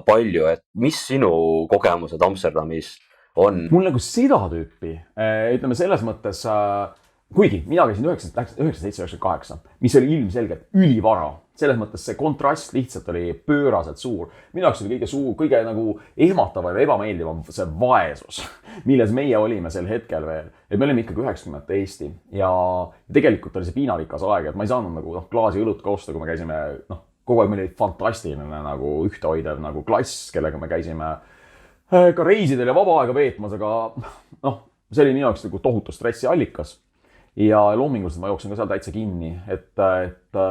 palju, et mis sinu kogemused Amsterdamis on? Mul nagu seda tüüpi, ütleme selles mõttes, kuigi mina käisin 97-98, mis oli ilmselgelt ülivara. Selles mõttes see kontrast lihtsalt oli pööraselt suur. Minu jaoks oli kõige nagu ehmatavam ja ebameeldivam see vaesus, milles meie olime sel hetkel veel. Et me olime ikkagi 90 Eesti ja tegelikult oli see piinarikas aeg, et ma ei saanud nagu klaasi õlut ka osta, kui me käisime, kogu aeg meil oli fantastiline nagu ühtehoidev nagu klass, kellega me käisime ka reisidel ja vaba aega veetmas, aga see oli minu jaoks nagu tohutu stressi allikas. Ja loominguliselt ma jooksin ka seal täitsa kinni, et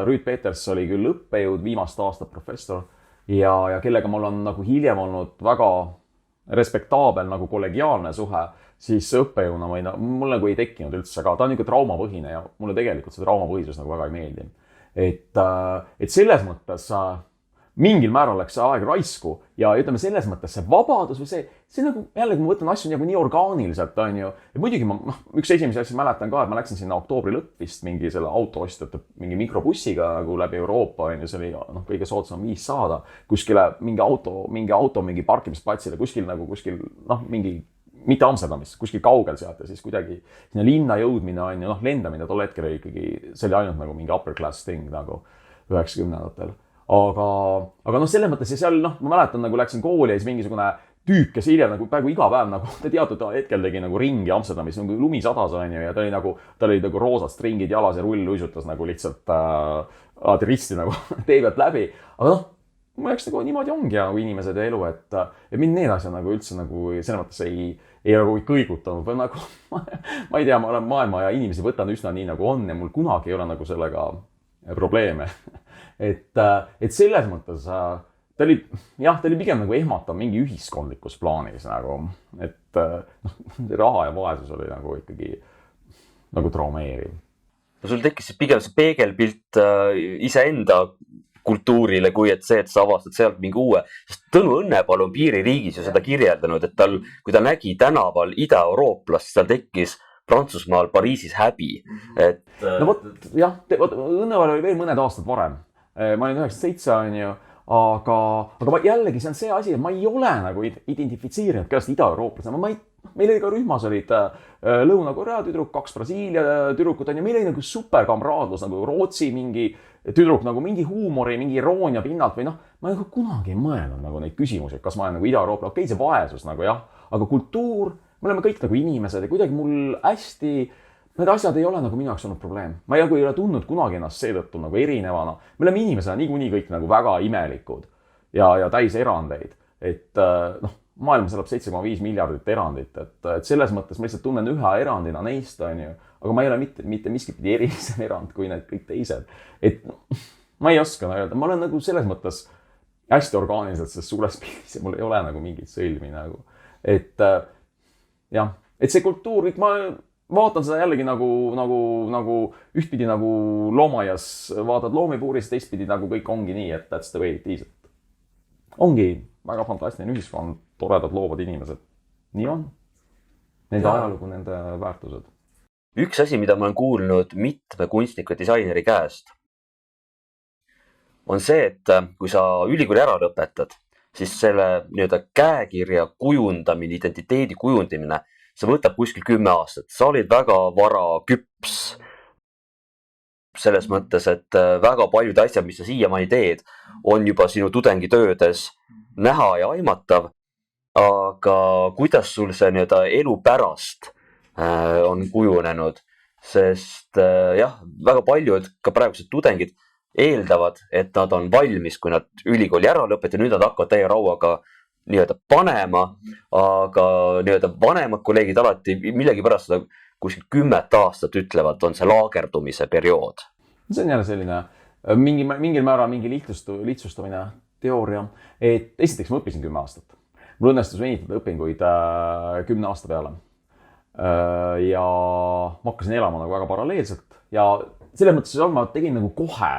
Rüüt Peters oli küll õppejõud, viimast aastat professor ja kellega mul on nagu hiljem olnud väga respektaabel nagu kollegiaalne suhe, siis õppejõuna mul nagu ei tekkinud üldse ka. Ta on niisugune traumapõhine ja mulle tegelikult see traumapõhisus nagu väga ei meeldi. Et selles mõttes mingil määral läks see aeg raisku ja ütleme selles mõttes see vabadus või see nagu jällegi ma võtan asju nii orgaaniliselt, on ju. Ja muidugi üks esimese asja mäletan ka, et ma läksin sinna oktoobri lõppist mingi selle autoostjate mingi mikrobussiga nagu läbi Euroopa, on ju, see oli kõige soodsam viis saada kuskile mingi auto mingi parkimisplatsile, kuskil mingi mitte Amsterdamis, kuskil kaugel sealt ja siis kuidagi sinna linna jõudmine on ju, lendamine tol hetkel oli ikkagi, see oli ainult nagu mingi upper class thing nagu 90-ndatel. Aga selles mõttes ja seal, ma mäletan, nagu läksin kooli ja siis mingisugune tüüp, kes hiljem nagu peaaegu iga päev nagu ta teatud hetkel tegi nagu ringi Amsterdamis, nagu lumi sadas onju ja tal oli nagu roosad stringid jalas ja rullluisutas nagu lihtsalt alati risti nagu tee pealt läbi. Aga noh, mu jaoks nagu niimoodi ongi nagu inimesed ja elu, et mind need asjad nagu üldse nagu selles mõttes ei nagu kõigutanud või nagu ma ei tea, ma olen maailma ja inimesi võtan üsna nii nagu on ja mul kunagi ei ole nagu sellega probleeme. et selles mõttes ta oli pigem nagu ehmatav mingi ühiskondlikus plaanis nagu, et raha ja vaesus oli nagu ikkagi nagu traumeeriv. No sul tekkis pigem see peegelpilt iseenda kultuurile, kui et see, et sa avastad sealt mingi uue. Sest Tõnu Õnnepalu on Piiririigis ju seda kirjeldanud, et kui ta nägi tänaval ida-eurooplast, siis tal tekkis Prantsusmaal Pariisis häbi. No vot, jah, Õnnepalu oli veel mõned aastad varem. Ma olin 97 on ju, aga jällegi see on see asi, et ma ei ole nagu identifitseerinud käest ida-eurooplasena. Meil oli ka rühmas olid Lõuna-Korea tüdruk, 2 Brasiilia tüdrukut on ja meil oli nagu superkamraadlus nagu Rootsi mingi tüdruk nagu mingi huumori, mingi iroonia pinnalt või noh, ma nagu kunagi ei mõelnud nagu neid küsimusi, kas ma olen nagu ida-eurooplane, okei, see vaesus nagu jah, aga kultuur, me oleme kõik nagu inimesed ja kuidagi mul hästi need asjad ei ole nagu minu jaoks olnud probleem. Ma ei ole tundnud kunagi ennast seetõttu nagu erinevana. Me oleme inimesena niikuinii kõik nagu väga imelikud ja täis erandeid. Et maailmas elab 7,5 miljardit erandit. Et selles mõttes ma lihtsalt tunnen ühe erandina neist, on ju. Aga ma ei ole mitte miskipidi erilisem erand kui need kõik teised. Et ma ei oska öelda. Ma olen nagu selles mõttes hästi orgaaniliselt selles suures pildis ja mul ei ole nagu mingit sõlmi nagu. Et jah, et see kultuur, ma vaatan seda jällegi nagu ühtpidi nagu loomaias vaatad loomipuuris, teistpidi nagu kõik ongi nii, et that's the way it is. Ongi väga fantastiline ühiskond, toredad loovad inimesed. Nii on. Nende ajalugu, nende väärtused. Üks asi, mida ma olen kuulnud mitme kunstniku ja disaineri käest, on see, et kui sa ülikooli ära lõpetad, siis selle käekirja kujundamine, identiteedi kujundamine, see võtab kuskil 10 aastat. Sa olid väga vara küps selles mõttes, et väga paljud asjad, mis sa siiamaani teed, on juba sinu tudengitöödes näha ja aimatav. Aga kuidas sul see elu pärast on kujunenud? Sest jah, väga paljud ka praegused tudengid eeldavad, et nad on valmis, kui nad ülikooli ära lõpetavad ja nüüd nad hakkavad täie rauaga panema, aga vanemad kolleegid alati millegipärast seda kuskil 10 aastat ütlevad, on see laagerdumise periood. See on jälle selline mingil määral mingi lihtsustamine teooria, et esiteks ma õppisin 10 aastat. Mul õnnestus venitada õpinguid 10 aasta peale. Ja ma hakkasin elama nagu väga paralleelselt ja selles mõttes ma tegin nagu kohe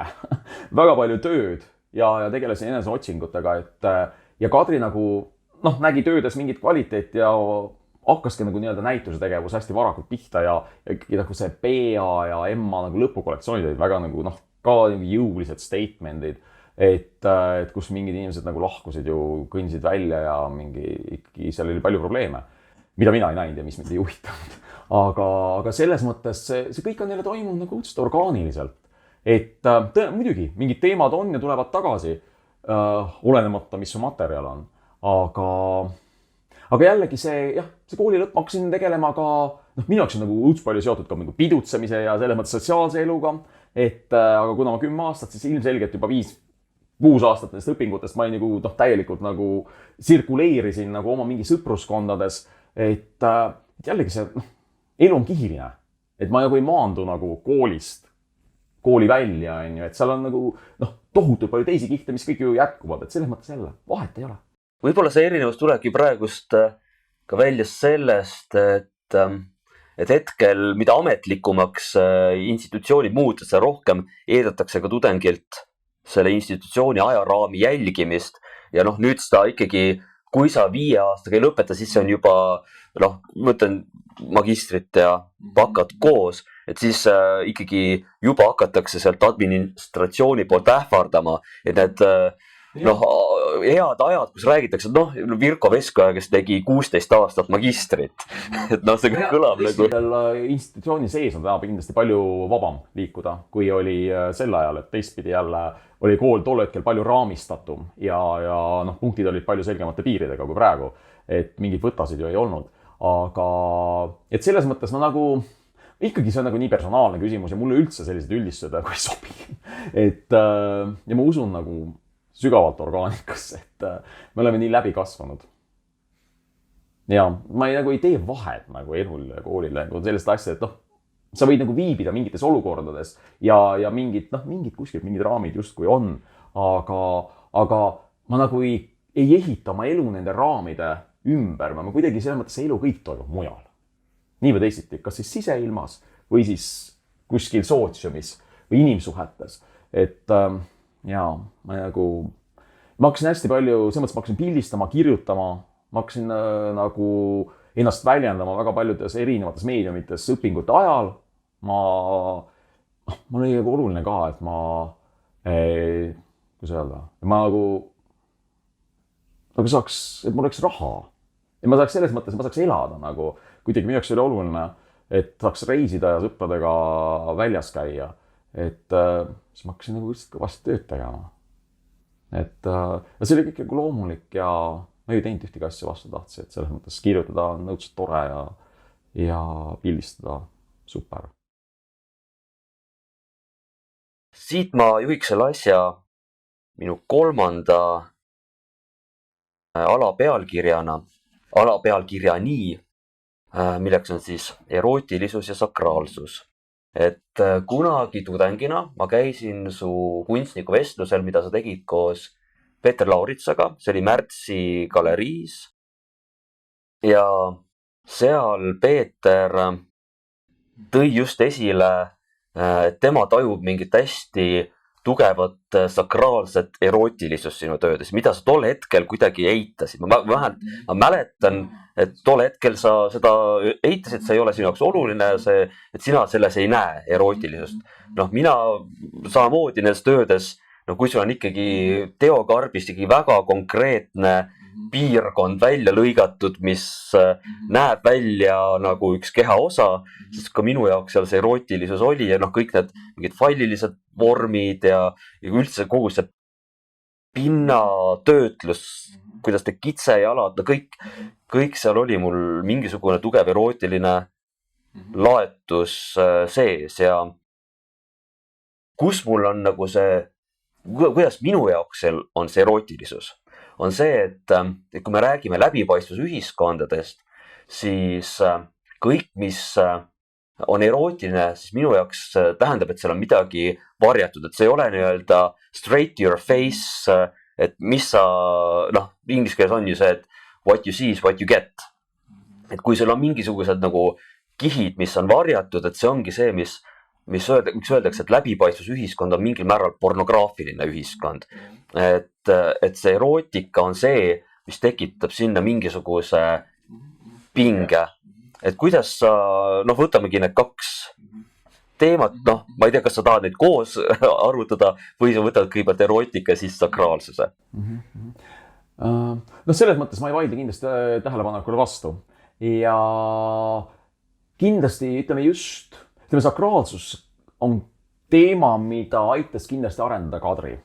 väga palju tööd ja tegelesin eneseotsingutega, et ja Kadri nagu nägi töödes mingit kvaliteeti ja hakkaski nagu näituse tegevus hästi varakult pihta ja ikkagi nagu see PA ja Emma nagu lõpukollektsioonid olid väga nagu ka jõulised statementid, et kus mingid inimesed nagu lahkusid ju, kõndisid välja ja ikkagi seal oli palju probleeme, mida mina ei näinud ja mis mind ei juhitanud. Aga selles mõttes see kõik on jälle toimunud nagu õudselt orgaaniliselt, et muidugi mingid teemad on ja tulevad tagasi, olenemata, mis su materjal on. Aga jällegi see kooli lõpp, ma hakkasin tegelema ka, minu jaoks on nagu õudselt palju seotud ka pidutsemise ja selles mõttes sotsiaalse eluga, aga kuna ma 10 aastat, siis ilmselgelt juba 5-6 aastat nendest õpingutest ma nagu täielikult nagu sirkuleerisin nagu oma mingi sõpruskondades, et jällegi see elu on kihiline, et ma nagu ei maandu nagu kooli välja, et seal on nagu tohutult palju teisi kihte, mis kõik ju jätkuvad, et selles mõttes jälle vahet ei ole. Võib-olla see erinevus tulebki praegust ka välja sellest, et hetkel, mida ametlikumaks institutsioonid muutud, seda rohkem eeldatakse ka tudengilt selle institutsiooni ajaraami jälgimist ja nüüd seda ikkagi, kui sa 5 aastaga ei lõpeta, siis see on juba, mõtlen magistrit ja bakat koos, et siis ikkagi juba hakatakse sealt administratsiooni poolt ähvardama, et need head ajad, kus räägitakse, Virko Veskoja, kes tegi 16 aastat magistrit, et see kõik kõlab nagu. Institutsiooni sees on täna kindlasti palju vabam liikuda, kui oli sel ajal, et teistpidi jälle oli kool tol hetkel palju raamistatum ja punktid olid palju selgemate piiridega kui praegu. et mingeid võtasid ju ei olnud. Aga, et selles mõttes ma nagu, ikkagi see on nagu nii personaalne küsimus ja mulle üldse sellised üldistused nagu ei sobi. Et ja ma usun nagu sügavalt orgaanikasse, et me oleme nii läbi kasvanud. Ja ma ei tee vahet nagu elul ja koolil nagu sellist asja, et noh, sa võid nagu viibida mingites olukordades ja mingid kuskilt mingid raamid justkui on, aga ma nagu ei ehita oma elu nende raamide ümber, ma kuidagi selles mõttes see elu kõik toimub mujal. Nii või teisiti, kas siis siseilmas või siis kuskil sootsiumis või inimsuhetes. Et ma hakkasin hästi palju, selles mõttes ma hakkasin pildistama, kirjutama, ma hakkasin nagu ennast väljendama väga paljudes erinevates meediumites õpingute ajal. Mul oli nagu oluline ka, et kuidas öelda, et mul oleks raha. Ja ma saaks selles mõttes, ma saaks elada nagu, kuidagi minu jaoks oli oluline, et saaks reisida ja sõpradega väljas käia. Et siis ma hakkasin nagu kõvasti tööd tegema. Et see oli kõik nagu loomulik ja ma ei teinud ühtegi asja vastu tahtsi, et selles mõttes kirjutada on õudselt tore ja pildistada super. Siit ma juhiks selle asja minu 3. alapealkirjani, milleks on siis erootilisus ja sakraalsus. Et kunagi tudengina ma käisin su kunstnikuvestlusel, mida sa tegid koos Peeter Lauritsaga, see oli Märtsi galeriis. Ja seal Peeter tõi just esile, et tema tajub mingit hästi tugevat sakraalset erootilisust sinu töödes, mida sa tol hetkel kuidagi eitasid. Ma mäletan, et tol hetkel sa seda eitasid, see ei ole sinu jaoks oluline, et sina selles ei näe erootilisust. Mina samamoodi nendes töödes, kui sul on ikkagi teokarbist ikkagi väga konkreetne piirkond välja lõigatud, mis näeb välja nagu üks kehaosa, siis ka minu jaoks seal see erootilisus oli ja kõik need mingid fallilised vormid ja üldse kogu see pinnatöötlus, kuidas te kitsejalad, kõik seal oli mul mingisugune tugev erootiline laetus sees ja kus mul on nagu see, kuidas minu jaoks on see erootilisus, on see, et kui me räägime läbipaistvusühiskondadest, siis kõik, mis on erootiline, siis minu jaoks tähendab, et seal on midagi varjatud, et see ei ole nii-öelda straight to your face, et mis sa, inglise keeles on ju see, et what you see is what you get. Et kui sul on mingisugused nagu kihid, mis on varjatud, et see ongi see, miks öeldakse, et läbipaistvusühiskond on mingil määral pornograafiline ühiskond. Et see erootika on see, mis tekitab sinna mingisuguse pinge. Et kuidas sa, võtamegi need 2 teemat, ma ei tea, kas sa tahad neid koos arvutada või sa võtad kõigepealt erootika ja siis sakraalsuse. Selles mõttes ma ei vaidle kindlasti tähelepanekule vastu. Ja kindlasti, ütleme sakraalsus on teema, mida aitas kindlasti arendada Kadri.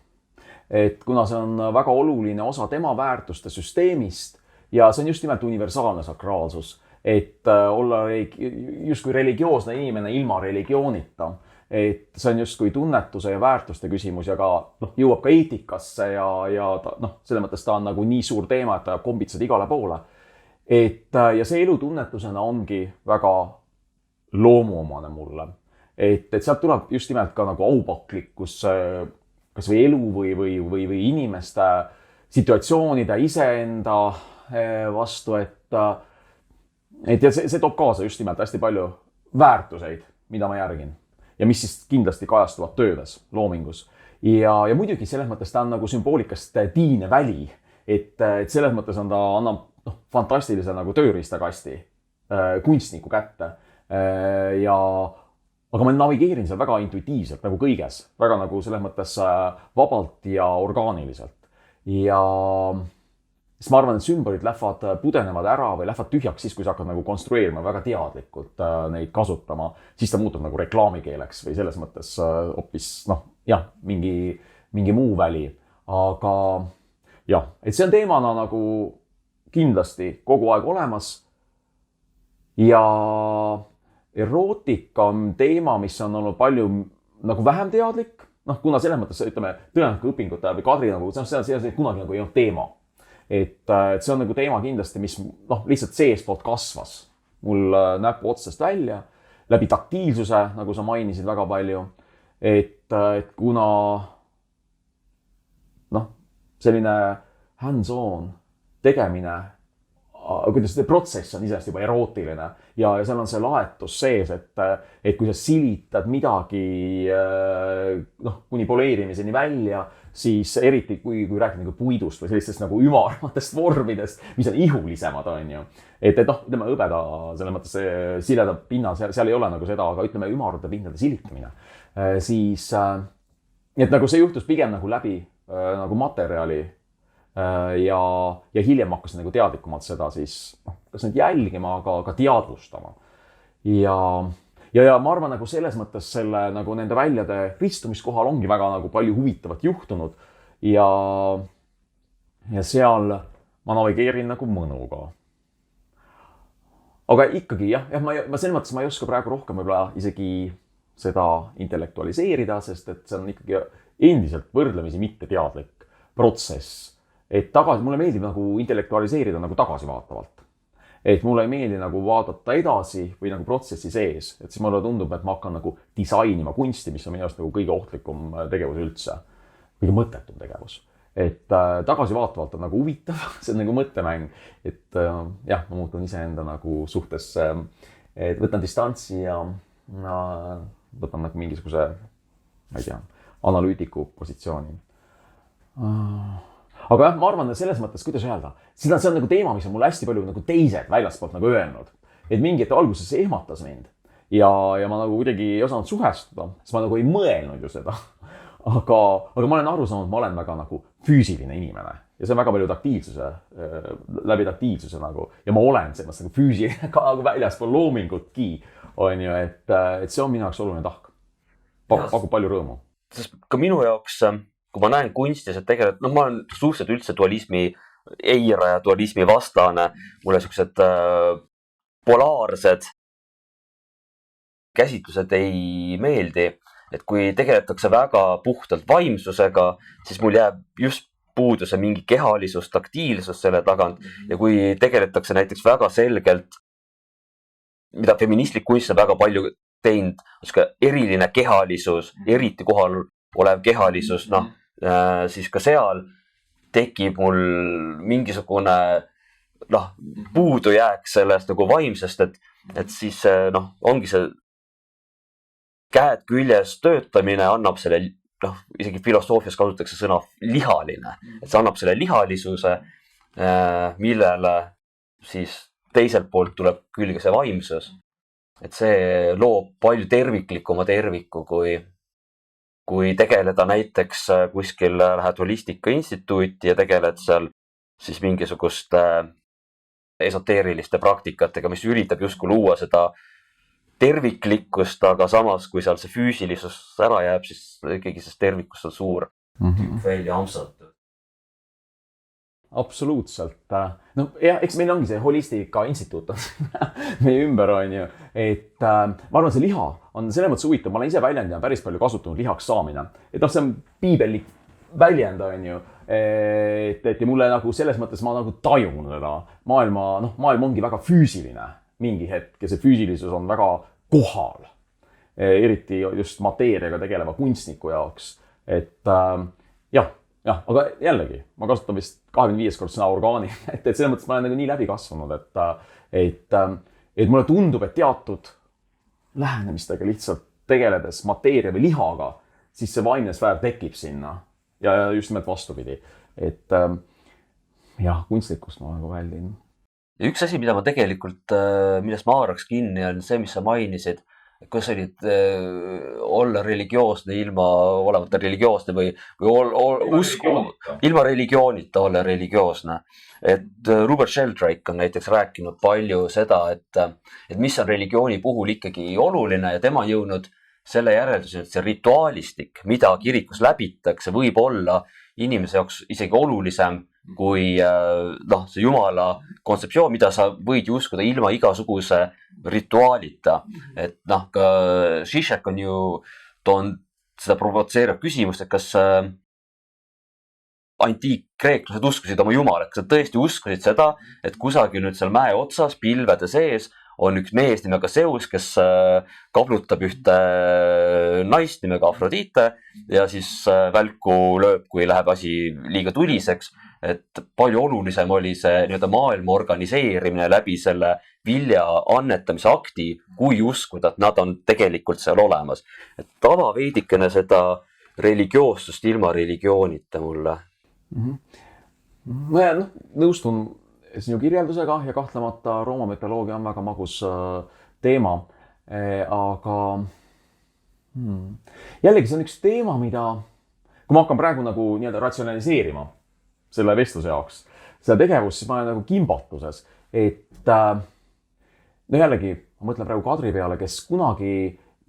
Et kuna see on väga oluline osa tema väärtuste süsteemist ja see on just nimelt universaalne sakraalsus, et olla justkui religioosne inimene ilma religioonita. Et see on justkui tunnetuse ja väärtuste küsimus ja ka jõuab ka eetikasse ja selle mõttes ta on nagu nii suur teema, et ta kombitsed igale poole. Ja see elutunnetusena ongi väga loomuomane mulle. Et sealt tuleb just nimelt ka nagu aupaklikkus, kas või elu või inimeste situatsioonide iseenda vastu, et see toob kaasa just nimelt hästi palju väärtuseid, mida ma järgin ja mis siis kindlasti kajastuvad töödes, loomingus. Ja muidugi selles mõttes ta on nagu sümbolikast tiine väli, et selles mõttes on ta annab fantastilise nagu tööriistakasti kunstniku kätte. Aga ma navigeerin seal väga intuitiivselt nagu kõiges, väga nagu selles mõttes vabalt ja orgaaniliselt. Ja siis ma arvan, et sümbolid pudenevad ära või lähevad tühjaks siis, kui sa hakkad nagu konstrueerima väga teadlikult neid kasutama, siis ta muutub nagu reklaamikeeleks või selles mõttes hoopis mingi muu väli. Aga jah, et see on teemana nagu kindlasti kogu aeg olemas. Ja erootika on teema, mis on olnud palju nagu vähem teadlik. Kuna selles mõttes, ütleme, tõenäoliselt õpingute ajal või Kadri nagu, see kunagi nagu ei olnud teema. Et see on nagu teema kindlasti, mis lihtsalt seespoolt kasvas mul näpu otsast välja, läbi taktiilsuse, nagu sa mainisid väga palju. Et kuna selline hands-on tegemine, kuidas see protsess on iseenesest juba erootiline ja seal on see laetus sees, et kui sa silitad midagi kuni poleerimiseni välja, siis eriti kui rääkida nagu puidust või sellistest nagu ümarmatest vormidest, mis on ihulisemad, on ju. Et ütleme hõbeda, selles mõttes sileda pinna, seal ei ole nagu seda, aga ütleme ümarate pindade silitamine, siis et nagu see juhtus pigem nagu läbi nagu materjali ja hiljem hakkasin nagu teadlikumalt seda siis kas nüüd jälgima, aga ka teadvustama. Ja ma arvan nagu selles mõttes selle nagu nende väljade ristumiskohal ongi väga nagu palju huvitavat juhtunud ja seal ma navigeerin nagu mõnuga. Aga ikkagi jah, ma selles mõttes ma ei oska praegu rohkem võib-olla isegi seda intellektualiseerida, sest et see on ikkagi endiselt võrdlemisi mitteteadlik protsess. Et mulle meeldib nagu intellektualiseerida nagu tagasivaatavalt. Et mulle ei meeldi nagu vaadata edasi või nagu protsessi sees. Et siis mulle tundub, et ma hakkan nagu disainima kunsti, mis on minu arust nagu kõige ohtlikum tegevus üldse. Kõige mõttetum tegevus. Et tagasivaatavalt on nagu huvitav, see on nagu mõttemäng. Et jah, ma muutun iseenda nagu suhtes, et võtan distantsi ja võtan nagu mingisuguse, ma ei tea, analüütiku positsiooni. Aga jah, ma arvan, et selles mõttes, kuidas öelda, see on nagu teema, mis on mulle hästi palju nagu teised väljaspoolt nagu öelnud. Et mingi hetk alguses see ehmatas mind ja ma nagu kuidagi ei osanud suhestuda, sest ma nagu ei mõelnud ju seda. Aga ma olen aru saanud, ma olen väga nagu füüsiline inimene ja see on väga palju läbi taktiilsuse nagu ja ma olen selles nagu füüsiline ka nagu väljaspool loomingutki, on ju, et see on minu jaoks oluline tahk. Pakub palju rõõmu. Sest ka minu jaoks, kui ma näen kunstis, et tegelikult, ma olen suhteliselt üldse dualismi eiraja, dualismi vastane, mulle sellised polaarsed käsitlused ei meeldi, et kui tegeletakse väga puhtalt vaimsusega, siis mul jääb just puuduse mingi kehalisus, taktiilsus selle tagant ja kui tegeletakse näiteks väga selgelt, mida feministlik kunst on väga palju teinud, eriline kehalisus, eriti kohal olev kehalisus, siis ka seal tekib mul mingisugune puudujääk sellest nagu vaimsest, et siis ongi see käed küljes töötamine annab selle, isegi filosoofias kasutatakse sõna lihaline, et see annab selle lihalisuse, millele siis teiselt poolt tuleb külge see vaimsus. Et see loob palju terviklikuma terviku, kui tegeleda näiteks kuskil lähed holistika instituuti ja tegeled seal siis mingisuguste esoteeriliste praktikatega, mis üritab justkui luua seda terviklikkust, aga samas, kui seal see füüsilisus ära jääb, siis ikkagi sellest tervikust on suur välja amsatud. Absoluutselt. Eks meil ongi see holistika instituut on meie ümber, on ju. Et ma arvan, see liha on selles mõttes huvitav. Ma olen ise väljendina päris palju kasutanud lihaks saamine. Et see on piibellik väljend, on ju. Et mulle nagu selles mõttes ma nagu tajun seda maailm ongi väga füüsiline mingi hetk ja see füüsilisus on väga kohal. Eriti just mateeriaga tegeleva kunstniku jaoks. Et jah, aga jällegi, ma kasutan vist 25 kord sõna orgaani, et selles mõttes ma olen nagu nii läbi kasvanud, et mulle tundub, et teatud lähenemistega lihtsalt tegeledes mateeria või lihaga, siis see vaimne sfäär tekib sinna ja just nimelt vastupidi. Et jah, kunstlikkust ma nagu väldin. Üks asi, mida ma tegelikult, millest ma haaraks kinni, on see, mis sa mainisid, kas olid olla religioosne ilma olemata religioosne või ilma religioonita olla religioosne. Et Robert Sheldrake on näiteks rääkinud palju seda, et mis on religiooni puhul ikkagi oluline ja tema jõudnud selle järelduseni, et see rituaalistik, mida kirikus läbitakse, võib olla inimese jaoks isegi olulisem kui see Jumala kontseptsioon, mida sa võid ju uskuda ilma igasuguse rituaalita. Et ka Žižek on ju toonud seda provotseeriv küsimust, et kas antiikkreeklased uskusid oma jumalat, kas nad tõesti uskusid seda, et kusagil nüüd seal mäe otsas pilvede sees on üks mees nimega Zeus, kes kablutab ühte naist nimega Afrodite ja siis välku lööb, kui läheb asi liiga tuliseks. Et palju olulisem oli see nii-öelda maailma organiseerimine läbi selle vilja annetamise akti, kui uskuda, et nad on tegelikult seal olemas. Et ava veidikene seda religioossust ilma religioonita mulle. Ma nõustun sinu kirjeldusega ja kahtlemata Rooma mütoloogia on väga magus teema, aga jällegi see on üks teema, mida, kui ma hakkan praegu nagu nii-öelda ratsionaliseerima selle vestluse jaoks, seda tegevust, siis ma olen nagu kimbatuses, et jällegi, ma mõtlen praegu Kadri peale, kes kunagi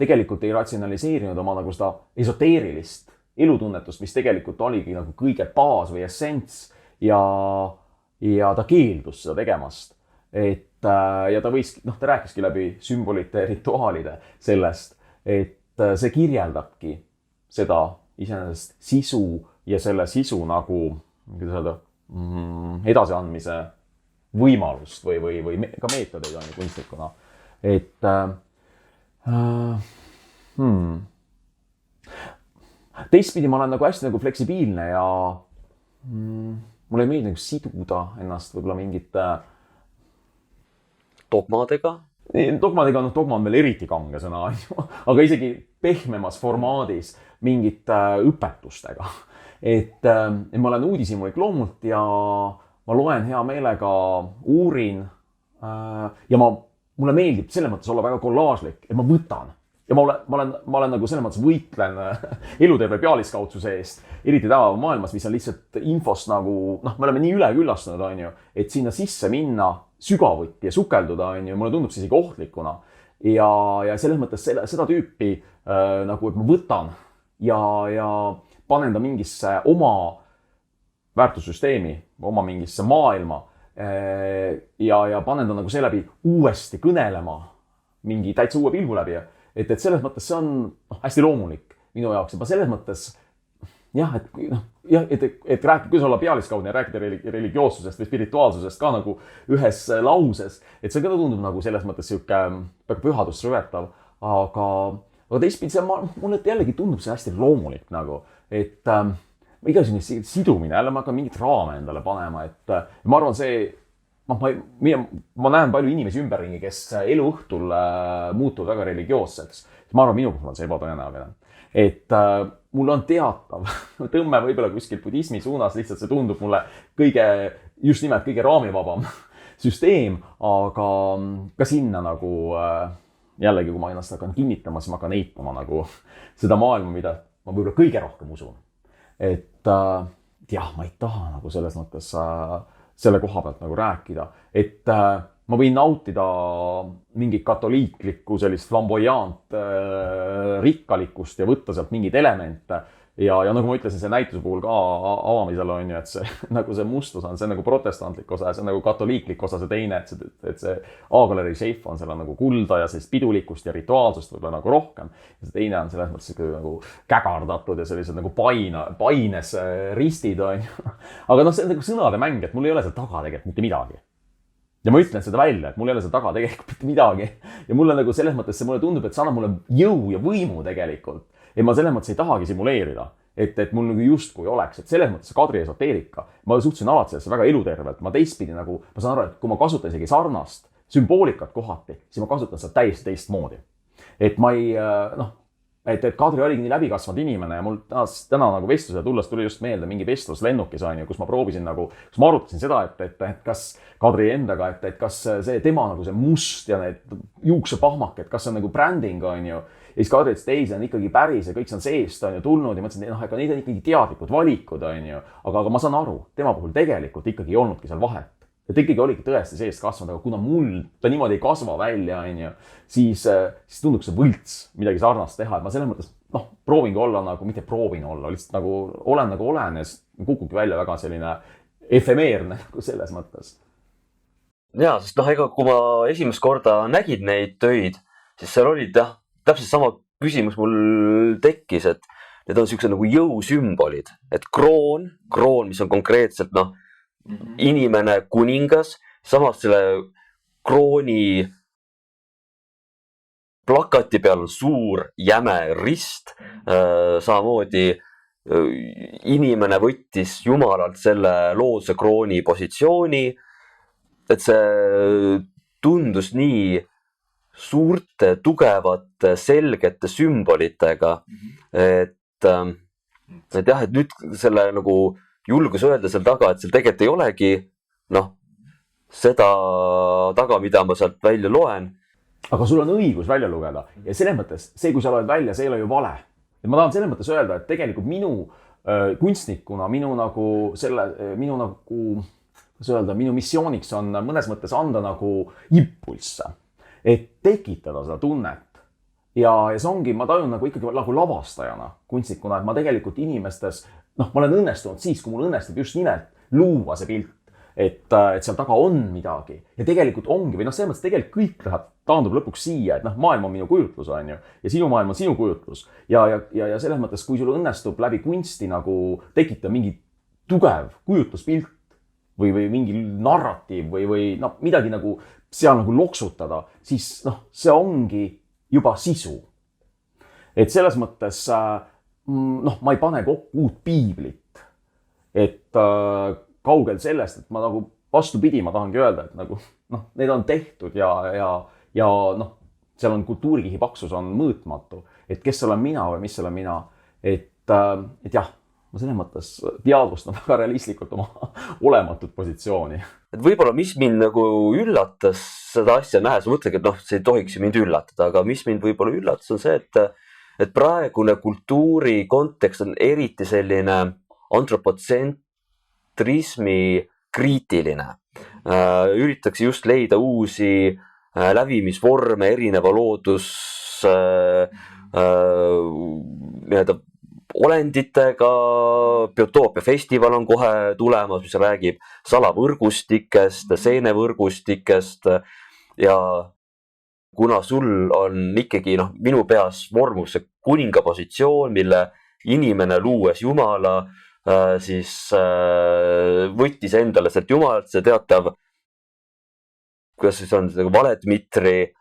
tegelikult ei ratsionaliseerinud oma nagu seda esoteerilist elutunnetust, mis tegelikult oligi nagu kõige baas või essents ja ta keeldus seda tegemast. Ja ta võis, ta rääkiski läbi sümbolite ja rituaalide sellest, et see kirjeldabki seda iseenesest sisu ja selle sisu nagu, kuidas öelda, edasiandmise võimalust või ka meetodeid on ju kunstnikuna. Teistpidi ma olen nagu hästi nagu fleksibiilne ja mulle ei meeldi nagu siduda ennast võib-olla mingite dogmadega. Dogma on veel eriti kange sõna, aga isegi pehmemas formaadis mingite õpetustega. Et ma olen uudishimulik loomult ja ma loen hea meelega, uurin ja mulle meeldib selles mõttes olla väga kollaažlik, et ma võtan. Ja ma olen nagu selles mõttes võitlen eluterve pealiskaudsuse eest, eriti tänapäeva maailmas, mis on lihtsalt infost nagu, me oleme nii üleküllastunud, on ju, et sinna sisse minna sügavuti ja sukelduda, on ju, mulle tundub see isegi ohtlikuna. Ja selles mõttes seda tüüpi nagu, et ma võtan ja panen ta mingisse oma väärtussüsteemi, oma mingisse maailma ja panen ta nagu seeläbi uuesti kõnelema mingi täitsa uue pilgu läbi. Et selles mõttes see on hästi loomulik minu jaoks. Ma selles mõttes, et rääkida, kuidas olla pealiskaudne ja rääkida religioossusest või spirituaalsusest ka nagu ühes lauses. Et see ka tundub nagu selles mõttes siuke pühadust rüvetav, aga teistpidi see mulle jällegi tundub see hästi loomulik nagu, et igasugune sidumine, jälle ma hakkan mingit raame endale panema, et ma arvan see, ma näen palju inimesi ümberringi, kes elu õhtul muutuvad väga religioosseks. Ma arvan, minu puhul on see ebatõenäoline. Et mul on teatav tõmme võib-olla kuskil budismi suunas, lihtsalt see tundub mulle just nimelt kõige raamivabam süsteem, aga ka sinna nagu jällegi, kui ma ennast hakkan kinnitama, siis ma hakkan eitama nagu seda maailma, mida ma võib-olla kõige rohkem usun. Et ma ei taha nagu selles mõttes selle koha pealt nagu rääkida, et ma võin nautida mingit katoliiklikku sellist flamboyant rikkalikkust ja võtta sealt mingeid elemente. Ja nagu ma ütlesin, see näituse puhul ka avamisel on ju, et see, nagu see mustus on, see on nagu protestantlik osa ja see on nagu katoliiklik osa, see teine, et see A-galerii šeif on selle nagu kulda ja sellist pidulikkust ja rituaalsust võib-olla nagu rohkem. Ja see teine on selles mõttes nagu kägardatud ja sellised nagu paines ristid on ju. Aga see on nagu sõnade mäng, et mul ei ole seal taga tegelikult mitte midagi. Ja ma ütlen seda välja, et mul ei ole seal taga tegelikult mitte midagi. Ja mulle nagu selles mõttes see mulle tundub, et see annab mulle jõu ja võimu tegelikult. Ja ma selles mõttes ei tahagi simuleerida, et mul nagu justkui oleks, et selles mõttes see Kadri esoteerika, ma suhtlesin alati sellesse väga elutervelt, ma teistpidi nagu, ma saan aru, et kui ma kasutan isegi sarnast sümboolikat kohati, siis ma kasutan seda täiesti teistmoodi. Et ma ei, et Kadri oligi nii läbikasvanud inimene ja mul täna nagu vestluse tulles tuli just meelde mingi vestlus lennukis on ju, kus ma proovisin nagu, kus ma arutasin seda, et kas Kadri endaga, et kas see tema nagu see must ja need juuksepahmak, et kas see on nagu branding on ju. Ja siis Kadri ütles, et ei, see on ikkagi päris ja kõik see on seest on ju tulnud ja mõtlesin, et ega need on ikkagi teadlikud valikud on ju. Aga ma saan aru, tema puhul tegelikult ikkagi ei olnudki seal vahet. Et ikkagi oligi tõesti seest kasvanud, aga kuna mul ta niimoodi ei kasva välja, on ju, siis tundub see võlts midagi sarnast teha. Et ma selles mõttes, proovingi olla nagu, mitte proovin olla, lihtsalt nagu olen ja kukugi välja väga selline efemeerne nagu selles mõttes. Jaa, sest ega kui ma esimest korda nägin neid töid, siis seal olid täpselt sama küsimus mul tekkis, et need on siuksed nagu jõusümbolid, et kroon, mis on konkreetselt inimene, kuningas, samas selle krooni plakati peal on suur jäme rist, samamoodi inimene võttis jumalalt selle looduse krooni positsiooni, et see tundus nii suurte, tugevate, selgete sümbolitega, et jah, et nüüd selle nagu julgus öelda seal taga, et seal tegelikult ei olegi seda taga, mida ma sealt välja loen. Aga sul on õigus välja lugeda ja selles mõttes see, kui sa loed välja, see ei ole ju vale. Et ma tahan selles mõttes öelda, et tegelikult minu kunstnikuna, minu missiooniks on mõnes mõttes anda nagu impulsse, et tekitada seda tunnet. Ja see ongi, ma tajun nagu ikkagi nagu lavastajana, kunstnikuna, et ma tegelikult inimestes, ma olen õnnestunud siis, kui mul õnnestub just nimelt luua see pilt, et seal taga on midagi ja tegelikult ongi, või selles mõttes tegelikult kõik taandub lõpuks siia, et maailm on minu kujutlus, on ju, ja sinu maailm on sinu kujutlus. Ja selles mõttes, kui sul õnnestub läbi kunsti nagu tekitada mingi tugev kujutluspilt või mingi narratiiv või midagi nagu seal nagu loksutada, siis see ongi juba sisu. Et selles mõttes ma ei pane kokku uut piiblit, et kaugel sellest, et ma nagu vastupidi, ma tahangi öelda, et nagu need on tehtud ja seal on kultuurikihi paksus on mõõtmatu, et kes olen mina või mis olen mina, et jah, ma selles mõttes teadvustan väga realistlikult oma olematut positsiooni. Et võib-olla mis mind nagu üllatas seda asja nähes, ma mõtlengi, et see ei tohiks ju mind üllatada, aga mis mind võib-olla üllatas on see, et praegune kultuuri kontekst on eriti selline antropotsentrismi kriitiline. Üritatakse just leida uusi lävimisvorme erineva olenditega, Biotoopia festival on kohe tulemas, mis räägib salavõrgustikest, seenevõrgustikest ja kuna sul on ikkagi minu peas vormus see kuninga positsioon, mille inimene luues Jumala, siis võttis endale sealt Jumalalt see teatav, kuidas siis on see Vale Dmitri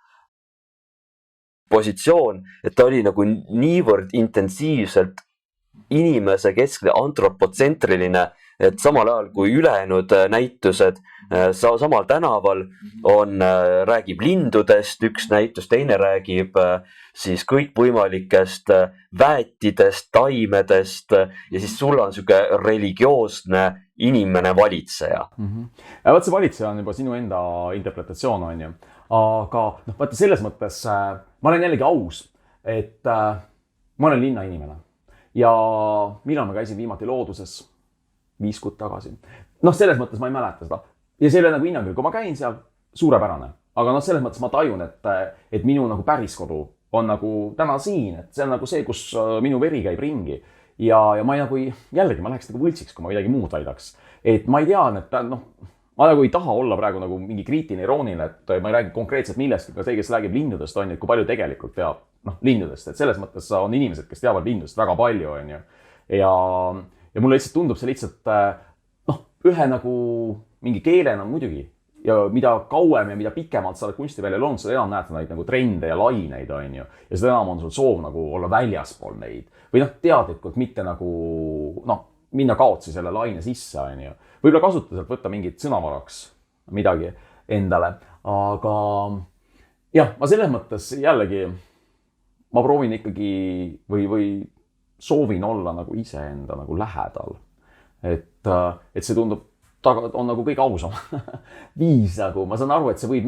positsioon, et ta oli nagu niivõrd intensiivselt inimese keskne antropotsentriline, et samal ajal kui ülejäänud näitused samal tänaval räägib lindudest, üks näitus, teine räägib siis kõikvõimalikest väetidest, taimedest ja siis sul on siuke religioosne inimene valitseja. Ja võt see valitseja on juba sinu enda interpretatsioon, on ju. Aga vaata selles mõttes, ma olen jällegi aus, et ma olen linnainimene. Ja millal ma käisin viimati looduses 5 kuud tagasi. Selles mõttes ma ei mäleta seda. Ja see ei ole nagu hinnangul, kui ma käin seal, suurepärane. Aga selles mõttes ma tajun, et minu nagu päris kodu on nagu täna siin. Et see on nagu see, kus minu veri käib ringi. Ja ma ei nagu, jällegi ma läheks nagu võltsiks, kui ma midagi muud väidaks. Et ma ei tea, et ma nagu ei taha olla praegu nagu mingi kriitiline irooniline, et ma ei räägi konkreetselt millestki, aga see, kes räägib lindudest, on, et kui palju tegelikult teab lindudest. Et selles mõttes on inimesed, kes teavad lindudest väga palju, on ju. Ja mulle lihtsalt tundub see lihtsalt ühe nagu mingi keelena muidugi. Ja mida kauem ja mida pikemalt sa oled kunstiväljal olnud, seda enam näed neid nagu trende ja laineid, on ju. Ja seda enam on sul soov nagu olla väljaspool neid. Või teadlikult mitte nagu minna kaotsi selle laine sisse, on ju. Võib-olla kasutada sealt võtta mingit sõnavaraks midagi endale. Aga jah, ma selles mõttes jällegi ma proovin ikkagi või soovin olla nagu iseenda nagu lähedal. Et see tundub on nagu kõige ausam viis nagu. Ma saan aru, et see võib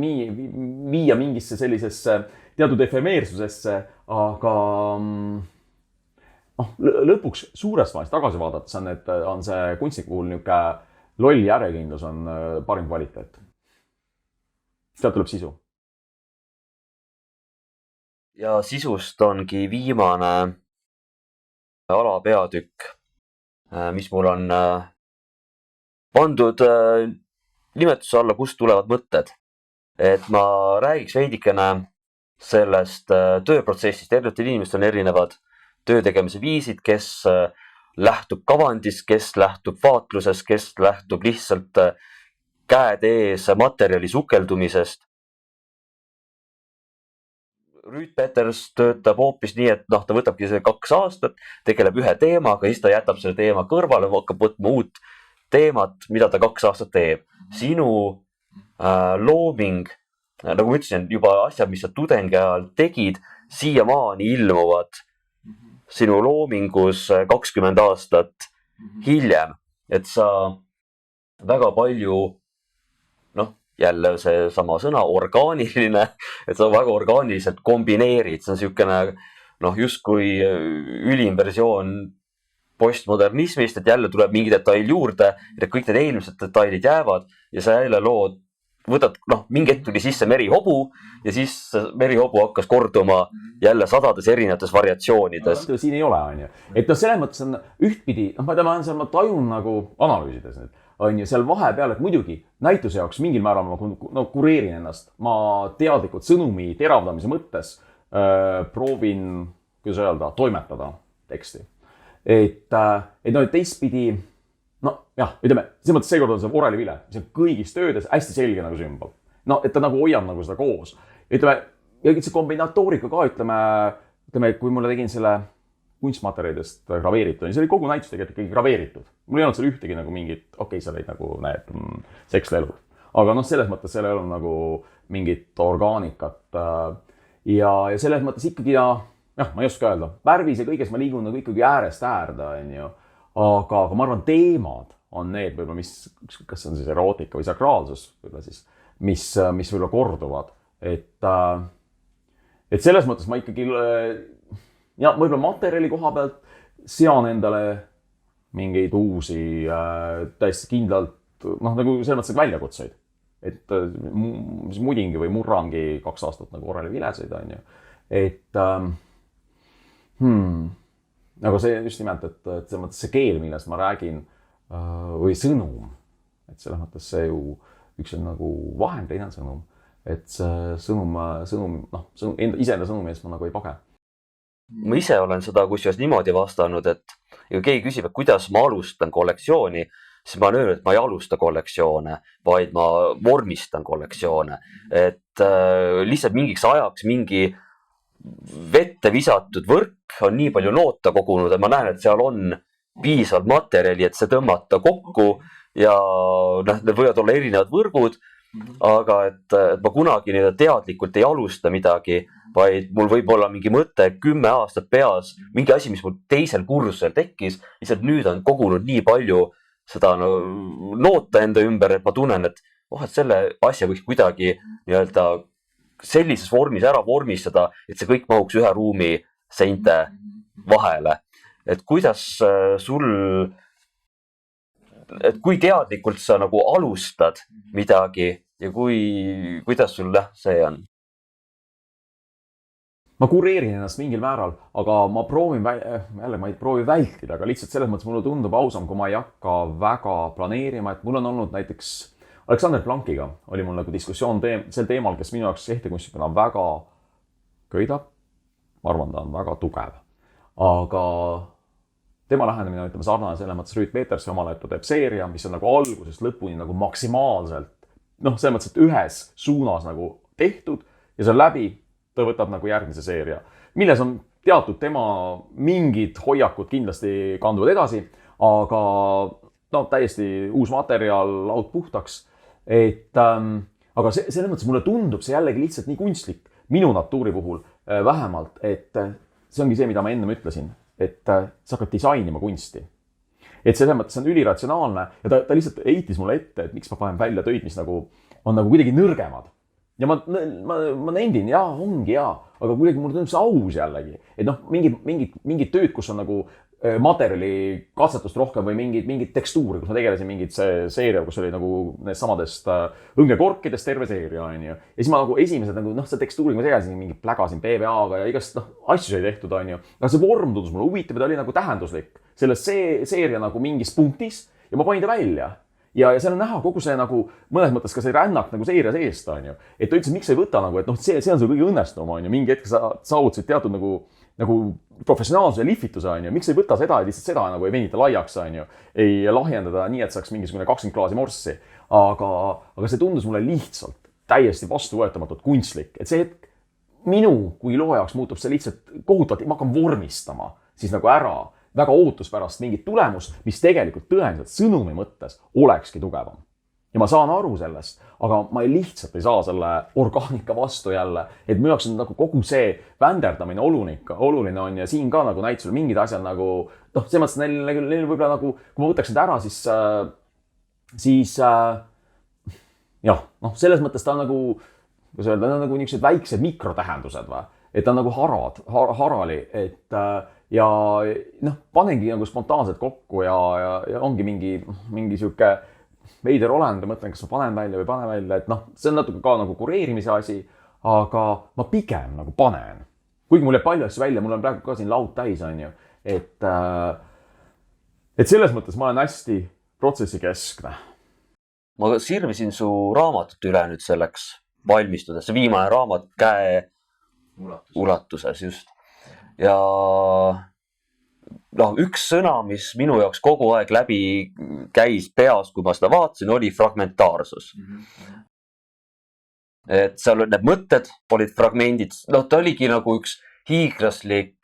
viia mingisse sellisesse teatud efemeersusesse, aga lõpuks suures vahest tagasi vaadates on see kunstniku puhul niuke loll järjekindlus on parim kvaliteet. Sealt tuleb sisu. Ja sisust ongi viimane alapeatükk, mis mul on pandud nimetuse alla, kust tulevad mõtted. Et ma räägiks veidikene sellest tööprotsessist. Erinevatel inimestel on erinevad töö tegemise viisid, kes lähtub kavandist, kes lähtub vaatluses, kes lähtub lihtsalt käed ees materjali sukeldumisest. Rüüt Peters töötab hoopis nii, et ta võtabki see 2 aastat, tegeleb ühe teemaga, siis ta jätab selle teema kõrvale, hakkab võtma uut teemat, mida ta 2 aastat teeb. Sinu looming, nagu ma ütlesin, juba asjad, mis sa tudengi ajal tegid, siiamaani ilmuvad sinu loomingus 20 aastat hiljem. Et sa väga palju, jälle see sama sõna, orgaaniline, et sa väga orgaaniliselt kombineerid. See on siukene, justkui ülim versioon postmodernismist, et jälle tuleb mingi detail juurde, et kõik need eelmised detailid jäävad ja sa jälle lood, võtad, mingi hetk tuli sisse merihobu ja siis merihobu hakkas korduma jälle sadades erinevates variatsioonides. Siin ei ole, on ju. Et selles mõttes on ühtpidi, ma tajun nagu analüüsides nüüd, on ju seal vahepeal, et muidugi näituse jaoks mingil määral ma kureerin ennast. Ma teadlikult sõnumi teravdamise mõttes proovin, kuidas öelda, toimetada teksti. Et teistpidi, ütleme, selles mõttes seekord on see orelivile, mis on kõigis töödes hästi selge nagu sümbol. Et ta nagu hoiab nagu seda koos. Ütleme, ja see kombinatoorika ka, ütleme, kui mulle tegin selle kunstmaterjalidest graveeritud, see oli kogu näitus tegelikult ikkagi graveeritud. Mul ei olnud seal ühtegi nagu mingit, seal olid nagu sekslelud. Aga selles mõttes seal ei olnud nagu mingit orgaanikat. Ja selles mõttes ikkagi, ma ei oska öelda, värvis ja kõiges ma liigun nagu ikkagi äärest äärde, on ju. Aga ma arvan, teemad on need võib-olla, kas on siis erootika või sakraalsus võib-olla siis, mis võib-olla korduvad. Et selles mõttes ma ikkagi võib-olla materjali koha pealt sean endale mingeid uusi täiesti kindlalt, nagu selles mõttes väljakutseid. Et mudingi või murrangi 2 aastat nagu oreli vileseid, on ju. Et nagu see just nimelt, et selles mõttes see keel, millest ma räägin, või sõnum, et selles mõttes see ju üks on nagu vahend, teine on sõnum. Et see sõnum, iseenda sõnumi eest ma nagu ei page. Ma ise olen seda kusjuures niimoodi vastanud, et keegi küsib, et kuidas ma alustan kollektsiooni, siis ma olen öelnud, et ma ei alusta kollektsioone, vaid ma vormistan kollektsioone. Et lihtsalt mingiks ajaks mingi vette visatud võrk on nii palju noota kogunud, et ma näen, et seal on piisavalt materjali, et see tõmmata kokku ja need võivad olla erinevad võrgud, aga et ma kunagi teadlikult ei alusta midagi, vaid mul võib olla mingi mõte 10 aastat peas, mingi asi, mis mul teisel kursusel tekkis, lihtsalt nüüd on kogunud nii palju seda noota enda ümber, et ma tunnen, et selle asja võiks kuidagi sellises vormis ära vormistada, et see kõik mahuks ühe ruumi seinte vahele. Et kuidas et kui teadlikult sa nagu alustad midagi ja kuidas sul see on? Ma kureerin ennast mingil määral, aga ma proovin, ma ei proovi vältida, aga lihtsalt selles mõttes mulle tundub ausam, kui ma ei hakka väga planeerima, et mul on olnud näiteks Alexander Plankiga oli mul nagu diskussioon sel teemal, kes minu jaoks ehtekunstnikuna väga köidab. Ma arvan, ta on väga tugev. Aga tema lähenemine on sarnane selles mõttes Rüüt Peters omal ajal teeb seeria, mis on nagu algusest lõpuni nagu maksimaalselt, selles mõttes, et ühes suunas nagu tehtud ja see on läbi, ta võtab nagu järgmise seeria, milles on teatud tema mingid hoiakud kindlasti kanduvad edasi, aga täiesti uus materjal, laud puhtaks. Aga selles mõttes mulle tundub see jällegi lihtsalt nii kunstlik, minu natuuri puhul vähemalt, et see ongi see, mida ma ennem ütlesin, et sa hakkad disainima kunsti. Et selles mõttes on üliratsionaalne ja ta lihtsalt heitis mulle ette, et miks ma panen välja töid, mis nagu on nagu kuidagi nõrgemad. Ja ma nendin, ongi, aga kuidagi mulle tundub see aus jällegi. Et mingid tööd, kus on nagu materjali katsetust rohkem või mingid tekstuuri, kus ma tegelesin mingid seeria, kus oli nagu need samadest õngekorkidest terve seeria, on ju. Ja siis ma nagu esimesed see tekstuuri, ma tegelesin mingi plägasin PVA-ga ja igast asju sai tehtud, on ju. Aga see vorm tundus mulle huvitav ja ta oli nagu tähenduslik selles seeria nagu mingis punktis ja ma panin ta välja. ja seal on näha kogu see nagu mõnes mõttes ka see rännak nagu seire seest, on ju. Et ta ütles, miks ei võta nagu, et noh, see on sul kõige õnnestum, on ju. Mingi hetk sa saavutasid teatud nagu professionaalsuse lihvituse, on ju. Miks ei võta seda ja lihtsalt seda nagu ei venita laiaks, on ju. Ei lahjendada nii, et saaks mingisugune 20 klaasi morssi. Aga see tundus mulle lihtsalt täiesti vastuvõetamatult kunstlik. Et see hetk minu kui loo jaoks muutub see lihtsalt kohutavalt, ma hakkan vormistama siis nagu ära väga ootuspärast mingit tulemust, mis tegelikult tõenäoliselt sõnumi mõttes olekski tugevam. Ja ma saan aru sellest, aga ma lihtsalt ei saa selle orgaanika vastu jälle, et minu jaoks on nagu kogu see vänderdamine oluline on ja siin ka nagu näitusel mingid asjad nagu, noh, see mõttes neil võib-olla nagu, kui ma võtaks need ära, siis jah, noh, selles mõttes ta on nagu, kuidas öelda, nagu niisugused väiksed mikrotähendused või, et ta on nagu harali, et ja noh, panengi nagu spontaanselt kokku ja ongi mingi sihuke veider olend ja mõtlen, kas ma panen välja või panen välja, et noh, see on natuke ka nagu kureerimise asi, aga ma pigem nagu panen. Kuigi mul jääb palju asju välja, mul on praegu ka siin laud täis, on ju, et selles mõttes ma olen hästi protsessikeskne. Ma sirvisin su raamatut üle nüüd selleks valmistudes, see viimane raamat käe ulatuses just. Ja noh, üks sõna, mis minu jaoks kogu aeg läbi käis peas, kui ma seda vaatasin, oli fragmentaarsus. Et seal need mõtted olid fragmendid, noh, ta oligi nagu üks hiiglaslik,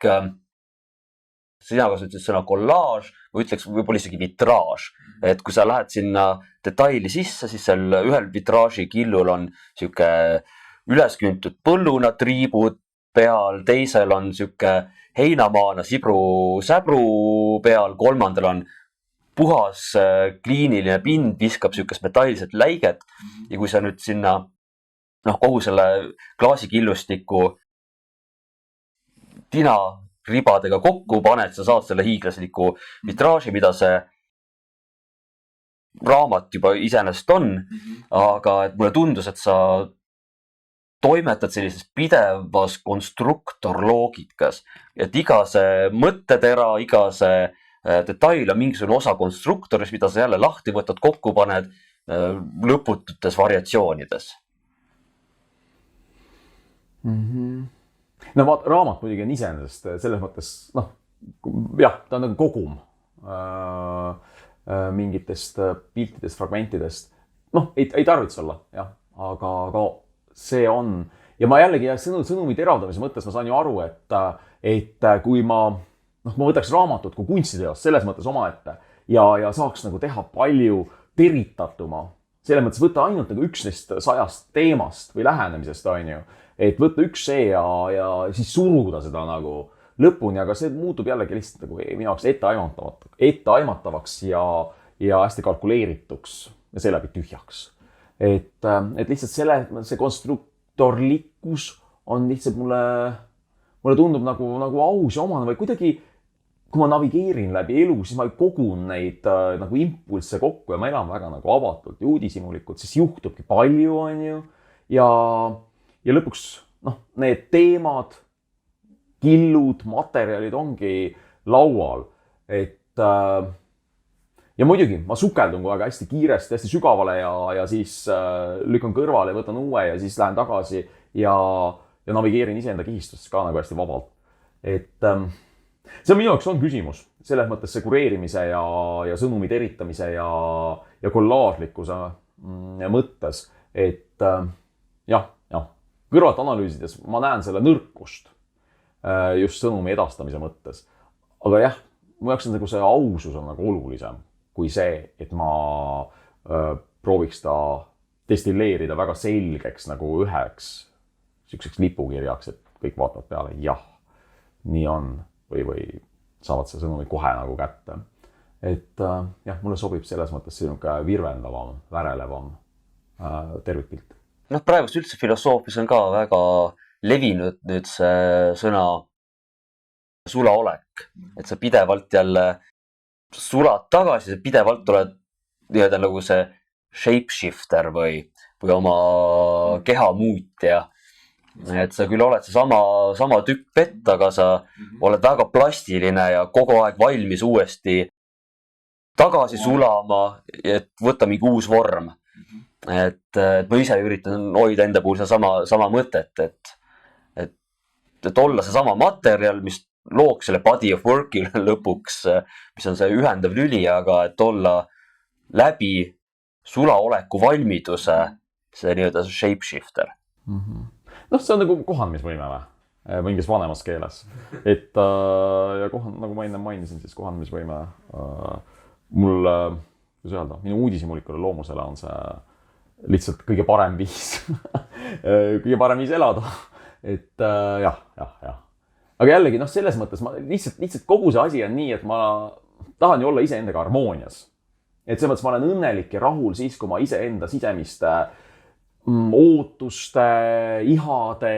sina kasutasid sõna kollaaž, või ütleks võib-olla isegi vitraaž. Et kui sa lähed sinna detaili sisse, siis seal ühel vitraaži killul on siuke ülesküntud põlluna triibud peal, teisel on siuke heinamaana sibru-säbru peal, kolmandal on puhas kliiniline pind, viskab siukest metallset läiget ja kui sa nüüd sinna kogu selle klaasikillustiku tina ribadega kokku paned, sa saad selle hiiglasliku vitraaži, mida see raamat juba iseenesest on, aga et mulle tundus, et sa toimetad sellises pidevas konstruktorloogikas, et iga see mõttetera, iga see detail on mingisugune osa konstruktoris, mida sa jälle lahti võtad, kokku paned lõpututes variatsioonides. No vaat, raamat muidugi on iseenesest selles mõttes, noh, jah, ta on nagu kogum mingitest piltidest, fragmentidest. Noh, ei tarvitse olla, jah, aga see on, ja ma jällegi sõnumi teravdamise mõttes ma saan ju aru, et kui ma võtaks raamatut kui kunstiteost selles mõttes omaette ja saaks nagu teha palju teritatuma, selles mõttes võtta ainult nagu üks neist 100 teemast või lähenemisest, on ju, et võtta üks see ja siis suruda seda nagu lõpuni, aga see muutub jällegi lihtsalt nagu minu jaoks etteaimatavaks ja hästi kalkuleerituks ja seeläbi tühjaks. Et lihtsalt see konstruktorlikkus on lihtsalt mulle tundub nagu aus ja omane või kuidagi, kui ma navigeerin läbi elu, siis ma kogun neid nagu impulsse kokku ja ma elan väga nagu avatult ja uudishimulikult, siis juhtubki palju, on ju, ja lõpuks need teemad, killud, materjalid ongi laual, et ja muidugi, ma sukeldun kogu aeg hästi kiiresti, hästi sügavale ja siis lükkan kõrvale ja võtan uue ja siis lähen tagasi ja navigeerin iseenda kihistust ka nagu hästi vabalt. Et see minu jaoks on küsimus. Selles mõttes see kureerimise ja sõnumi teritamise ja kollaažlikkuse mõttes. Et jah, kõrvalt analüüsides ma näen selle nõrkust just sõnumi edastamise mõttes. Aga jah, mu jaoks on nagu see ausus on nagu olulisem kui see, et ma prooviks ta destilleerida väga selgeks nagu üheks selliseks lipukirjaks, et kõik vaatavad peale, jah, nii on või saavad see sõnumi kohe nagu kätte. Et jah, mulle sobib selles mõttes selline virvendavam, värelevam tervikpilt. Praegust üldse filosoofias on ka väga levinud nüüd see sõna sulaolek, et sa pidevalt jälle sulad tagasi, sa pidevalt oled nii-öelda nagu see shapeshifter või oma keha muutja. Et sa küll oled see sama tükk vett, aga sa oled väga plastiline ja kogu aeg valmis uuesti tagasi sulama, et võtta mingi uus vorm. Et ma ise üritan hoida enda puhul sama mõtet, et olla see sama materjal, mis looks selle body of work'i lõpuks, mis on see ühendav lüli, aga et olla läbi sulaoleku valmiduse see nii-öelda shapeshifter. Noh, see on nagu kohanemisvõime või? Mingis vanemas keeles. Et ja nagu ma enne mainisin, siis kohanemisvõime mul, kuidas öelda, minu uudishimulikule loomusele on see lihtsalt kõige parem viis kõige parem viis elada. Et jah. Aga jällegi, noh, selles mõttes ma lihtsalt kogu see asi on nii, et ma tahan ju olla iseendaga harmoonias. Et selles mõttes ma olen õnnelik ja rahul siis, kui ma iseenda sisemiste ootuste, ihade,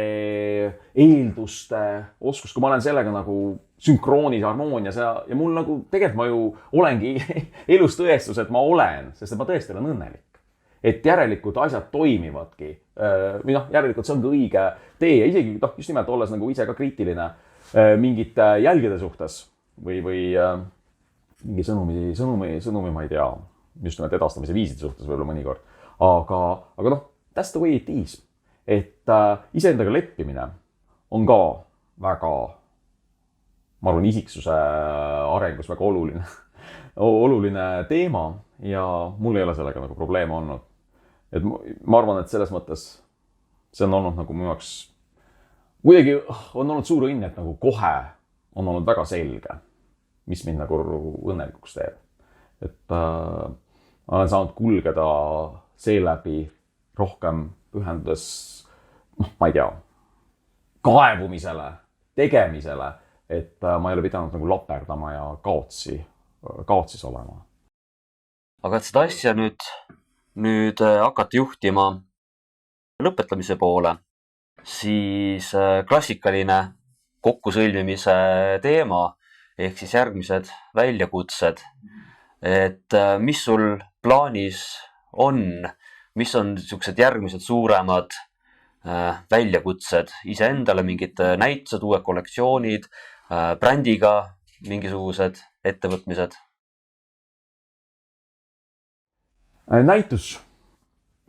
eelduste oskus, kui ma olen sellega nagu sünkroonis, harmoonias ja mul nagu tegelikult ma ju olengi elus tõestus, et ma olen, sest ma tõesti olen õnnelik. Et järelikult asjad toimivadki või noh, järelikult see ongi õige tee ja isegi noh, just nimelt olles nagu ise ka kriitiline mingite jälgede suhtes või mingi sõnumi, ma ei tea, just nimelt edastamise viiside suhtes võib-olla mõnikord. Aga noh, that's the way it is. Et iseendaga leppimine on ka väga, ma arvan, isiksuse arengus väga oluline teema ja mul ei ole sellega nagu probleeme olnud. Et ma arvan, et selles mõttes see on olnud nagu minu jaoks kuidagi on olnud suur õnn, et nagu kohe on olnud väga selge, mis mind nagu õnnelikuks teeb. Et ma olen saanud kulgeda seeläbi rohkem pühendudes, ma ei tea, kaevumisele, tegemisele, et ma ei ole pidanud nagu laperdama ja kaotsis olema. Aga et seda asja nüüd hakata juhtima lõpetamise poole, siis klassikaline kokkusõlmimise teema ehk siis järgmised väljakutsed. Et mis sul plaanis on, mis on niisugused järgmised suuremad väljakutsed iseendale, mingid näitused, uued kollektsioonid, brändiga mingisugused ettevõtmised? Näitus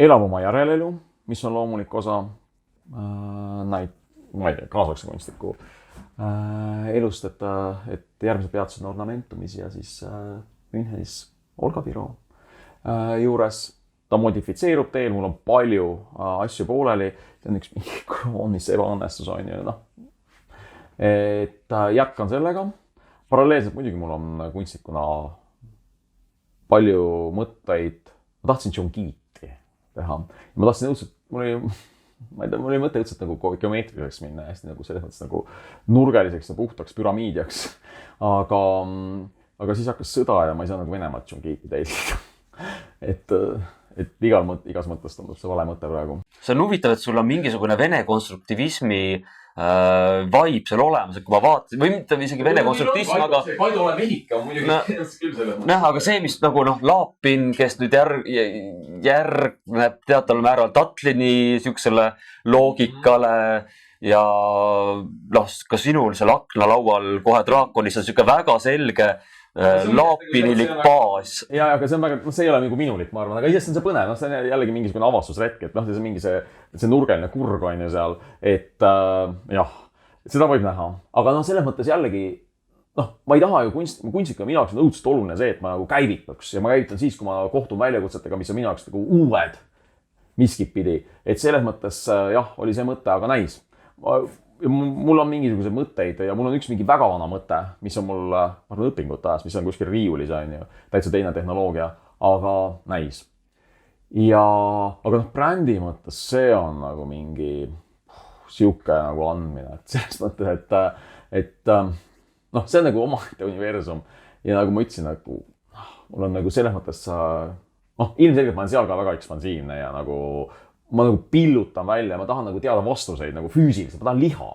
elab oma järelelu, mis on loomulik osa ma ei tea, kaasakse kunstniku elust, et järgmised peatused on Ornamentumis ja siis Münchenis Olga büroo juures. Ta modifitseerub teel, mul on palju asju pooleli, see on üks mingi kroonis ebaõnnestus on ju, noh. Et jätkan sellega. Paralleelselt muidugi mul on kunstnikuna palju mõtteid. Ma tahtsin Džongiiti teha. Ja ma tahtsin õudselt, mul oli mõte õudselt nagu geomeetriliseks minna, hästi nagu selles mõttes nagu nurgeliseks ja puhtaks püramiidiaks. Aga siis hakkas sõda ja ma ei saa nagu Venemaad Džongiiti teisida. Et igas mõttes tundub see vale mõte praegu. See on huvitav, et sul on mingisugune vene konstruktivismi vibe seal olemas, et kui ma vaatasin, või mitte isegi vene konstruktivism, aga Kaido ole Mehhika on muidugi küll selle mõttes. Aga see, mis nagu Laapin, kes nüüd järgneb teataval määral Tatlini siuksele loogikale ja ka sinul seal aknalaual kohe Draakonis on siuke väga selge laapinilik baas. Ja, aga see on väga, see ei ole nagu minulik, ma arvan, aga isest on see põnev, see on jällegi mingisugune avastusretk, et see on mingi see nurgeline kurg on ju seal, et jah, seda võib näha. Aga selles mõttes jällegi, ma ei taha ju kunstnikuna minu jaoks on õudselt oluline see, et ma nagu käivituks ja ma käivitan siis, kui ma kohtun väljakutsetega, mis on minu jaoks nagu uued miskit pidi. Et selles mõttes jah, oli see mõte, aga näis. Mul on mingisugused mõtteid ja mul on üks mingi väga vana mõte, mis on mul õpingute ajas, mis on kuskil riiulis on ju, täitsa teine tehnoloogia, aga näis. Aga brändi mõttes see on nagu mingi siuke nagu andmine, et selles mõttes, et see on nagu omaette universum ja nagu ma ütlesin, nagu mul on nagu selles mõttes ilmselgelt ma olen seal ka väga ekspansiivne ja nagu ma nagu pillutan välja, ma tahan nagu teada vastuseid nagu füüsiliselt, ma tahan liha.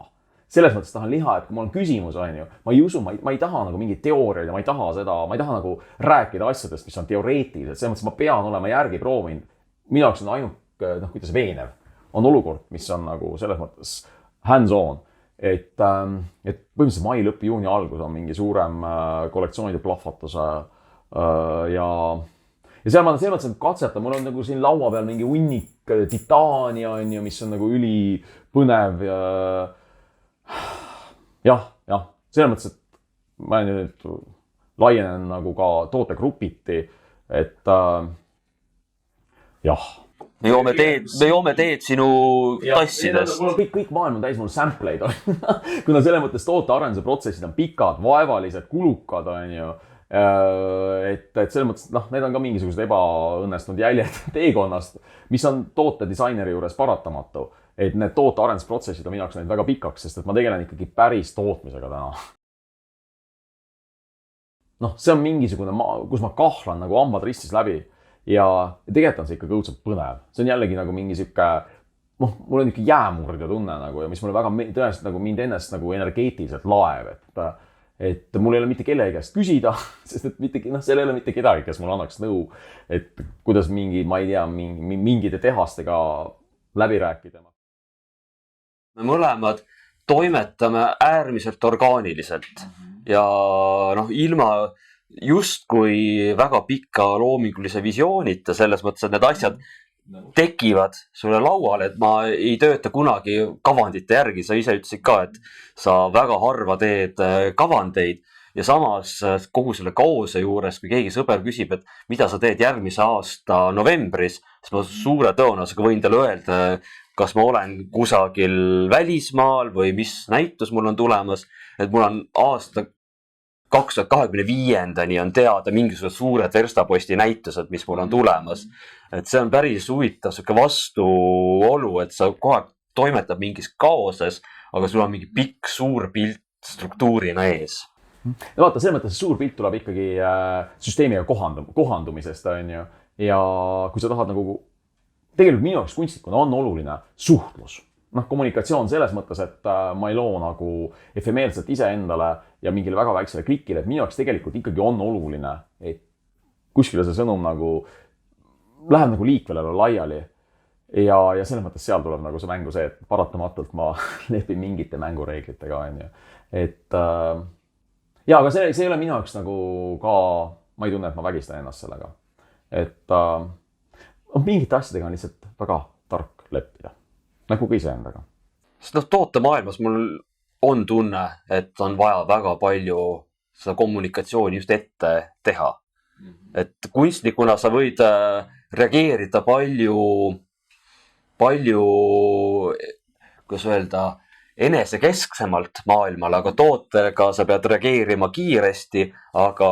Selles mõttes tahan liha, et kui mul on küsimus, on ju, ma ei usu, ma ei taha nagu mingit teooriaid ja ma ei taha nagu rääkida asjadest, mis on teoreetilised. Selles mõttes ma pean olema järgi proovinud. Minu jaoks on ainuke, kuidas veenev on olukord, mis on nagu selles mõttes hands on. Et põhimõtteliselt mai lõpp, juuni algus on mingi suurem kollektsioonide plahvatuse ja seal ma selles mõttes katsetan, mul on nagu siin laua peal mingi hunnik titaani on ju, mis on nagu ülipõnev ja jah, selles mõttes, et ma nüüd laienen nagu ka tootegrupiti, et jah. Me joome teed sinu tassidest. Kõik maailm on täis mul sampleid, kuna selles mõttes tootearenduse protsessid on pikad, vaevalised, kulukad, on ju. Et selles mõttes, need on ka mingisugused ebaõnnestunud jäljed teekonnast, mis on tootedisaineri juures paratamatu. Et need tootearendusprotsessid on minu jaoks väga pikaks, sest et ma tegelen ikkagi päris tootmisega täna. See on mingisugune, kus ma kahlan nagu hambad ristis läbi. Ja tegelikult on see ikka õudselt põnev. See on jällegi nagu mingi siuke, mul on ikka jäämurdja tunne nagu ja mis mulle väga tõenäoliselt nagu mind ennast nagu energeetiliselt laev, et mul ei ole mitte kellegi käest küsida, sest et seal ei ole mitte kedagi, kes mulle annaks nõu, et kuidas ma ei tea, mingite tehastega läbi rääkida. Me mõlemad toimetame äärmiselt orgaaniliselt ja ilma justkui väga pika loomingulise visioonita, selles mõttes, et need asjad tekivad sulle lauale, et ma ei tööta kunagi kavandite järgi. Sa ise ütlesid ka, et sa väga harva teed kavandeid ja samas kogu selle kaose juures, kui keegi sõber küsib, et mida sa teed järgmise aasta novembris, siis ma suure tõenäosusega võin talle öelda, kas ma olen kusagil välismaal või mis näitus mul on tulemas, et mul on aasta 2025 on teada mingisugused suured verstaposti näitused, mis mul on tulemas. Et see on päris huvitav siuke vastuolu, et sa kogu aeg toimetad mingis kaoses, aga sul on mingi pikk suur pilt struktuurina ees. Ja vaata, selles mõttes suur pilt tuleb ikkagi süsteemiga kohandumisest, on ju. Ja kui sa tahad nagu, tegelikult minu jaoks kunstnikuna on oluline suhtlus. Kommunikatsioon selles mõttes, et ma ei loo nagu efemeelselt iseendale ja mingile väga väiksele klikile, et minu jaoks tegelikult ikkagi on oluline, et kuskile see sõnum nagu läheb nagu liikvelele laiali ja selles mõttes seal tuleb nagu see mängu see, et paratamatult ma lepin mingite mängureeglitega, on ju. Et aga see ei ole minu jaoks nagu ka, ma ei tunne, et ma vägistan ennast sellega. Et mingite asjadega on lihtsalt väga tark leppida. Nagu ka iseendaga. Sest tootemaailmas mul on tunne, et on vaja väga palju seda kommunikatsiooni just ette teha. Et kunstnikuna sa võid reageerida palju, kuidas öelda, enesekesksemalt maailmale, aga tootega sa pead reageerima kiiresti, aga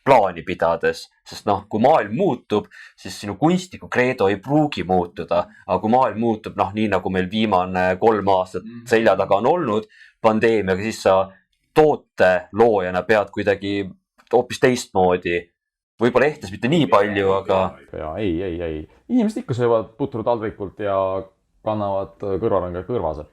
plaani pidades. Sest kui maailm muutub, siis sinu kunstniku kreedo ei pruugi muutuda. Aga kui maailm muutub, nii nagu meil viimane 3 aastat selja taga on olnud pandeemiaga, siis sa toote loojana pead kuidagi hoopis teistmoodi. Võib-olla ehtes mitte nii palju, aga... Ja, ei. Inimesed ikka söövad putru taldrikult ja kannavad kõrvarõnga kõrvase.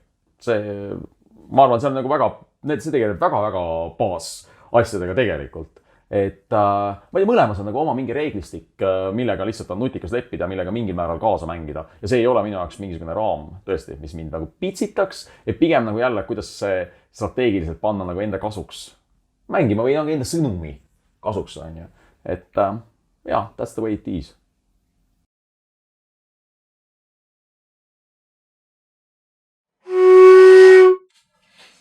Ma arvan, see on nagu väga, see tegelikult väga baas asjadega tegelikult. Et ma ei tea, mõlemas on nagu oma mingi reeglistik, millega lihtsalt on nutikas leppida, millega mingil määral kaasa mängida. Ja see ei ole minu jaoks mingisugune raam, tõesti, mis mind nagu pitsitaks, et pigem nagu jälle, kuidas see strateegiliselt panna nagu enda kasuks mängima või enda sõnumi kasuks, on ju. Et that's the way it is.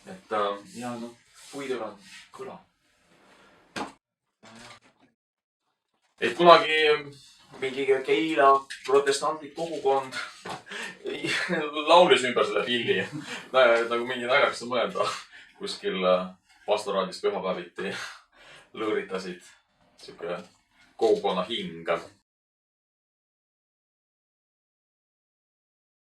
Et puidul on kõla. Et kunagi mingi Keila protestantlik kogukond laulis ümber selle pilli. Nagu mingi naljakas mõelda. Kuskil pastoraadis pühapäeviti lõõritasid siuke kogukonna hinga.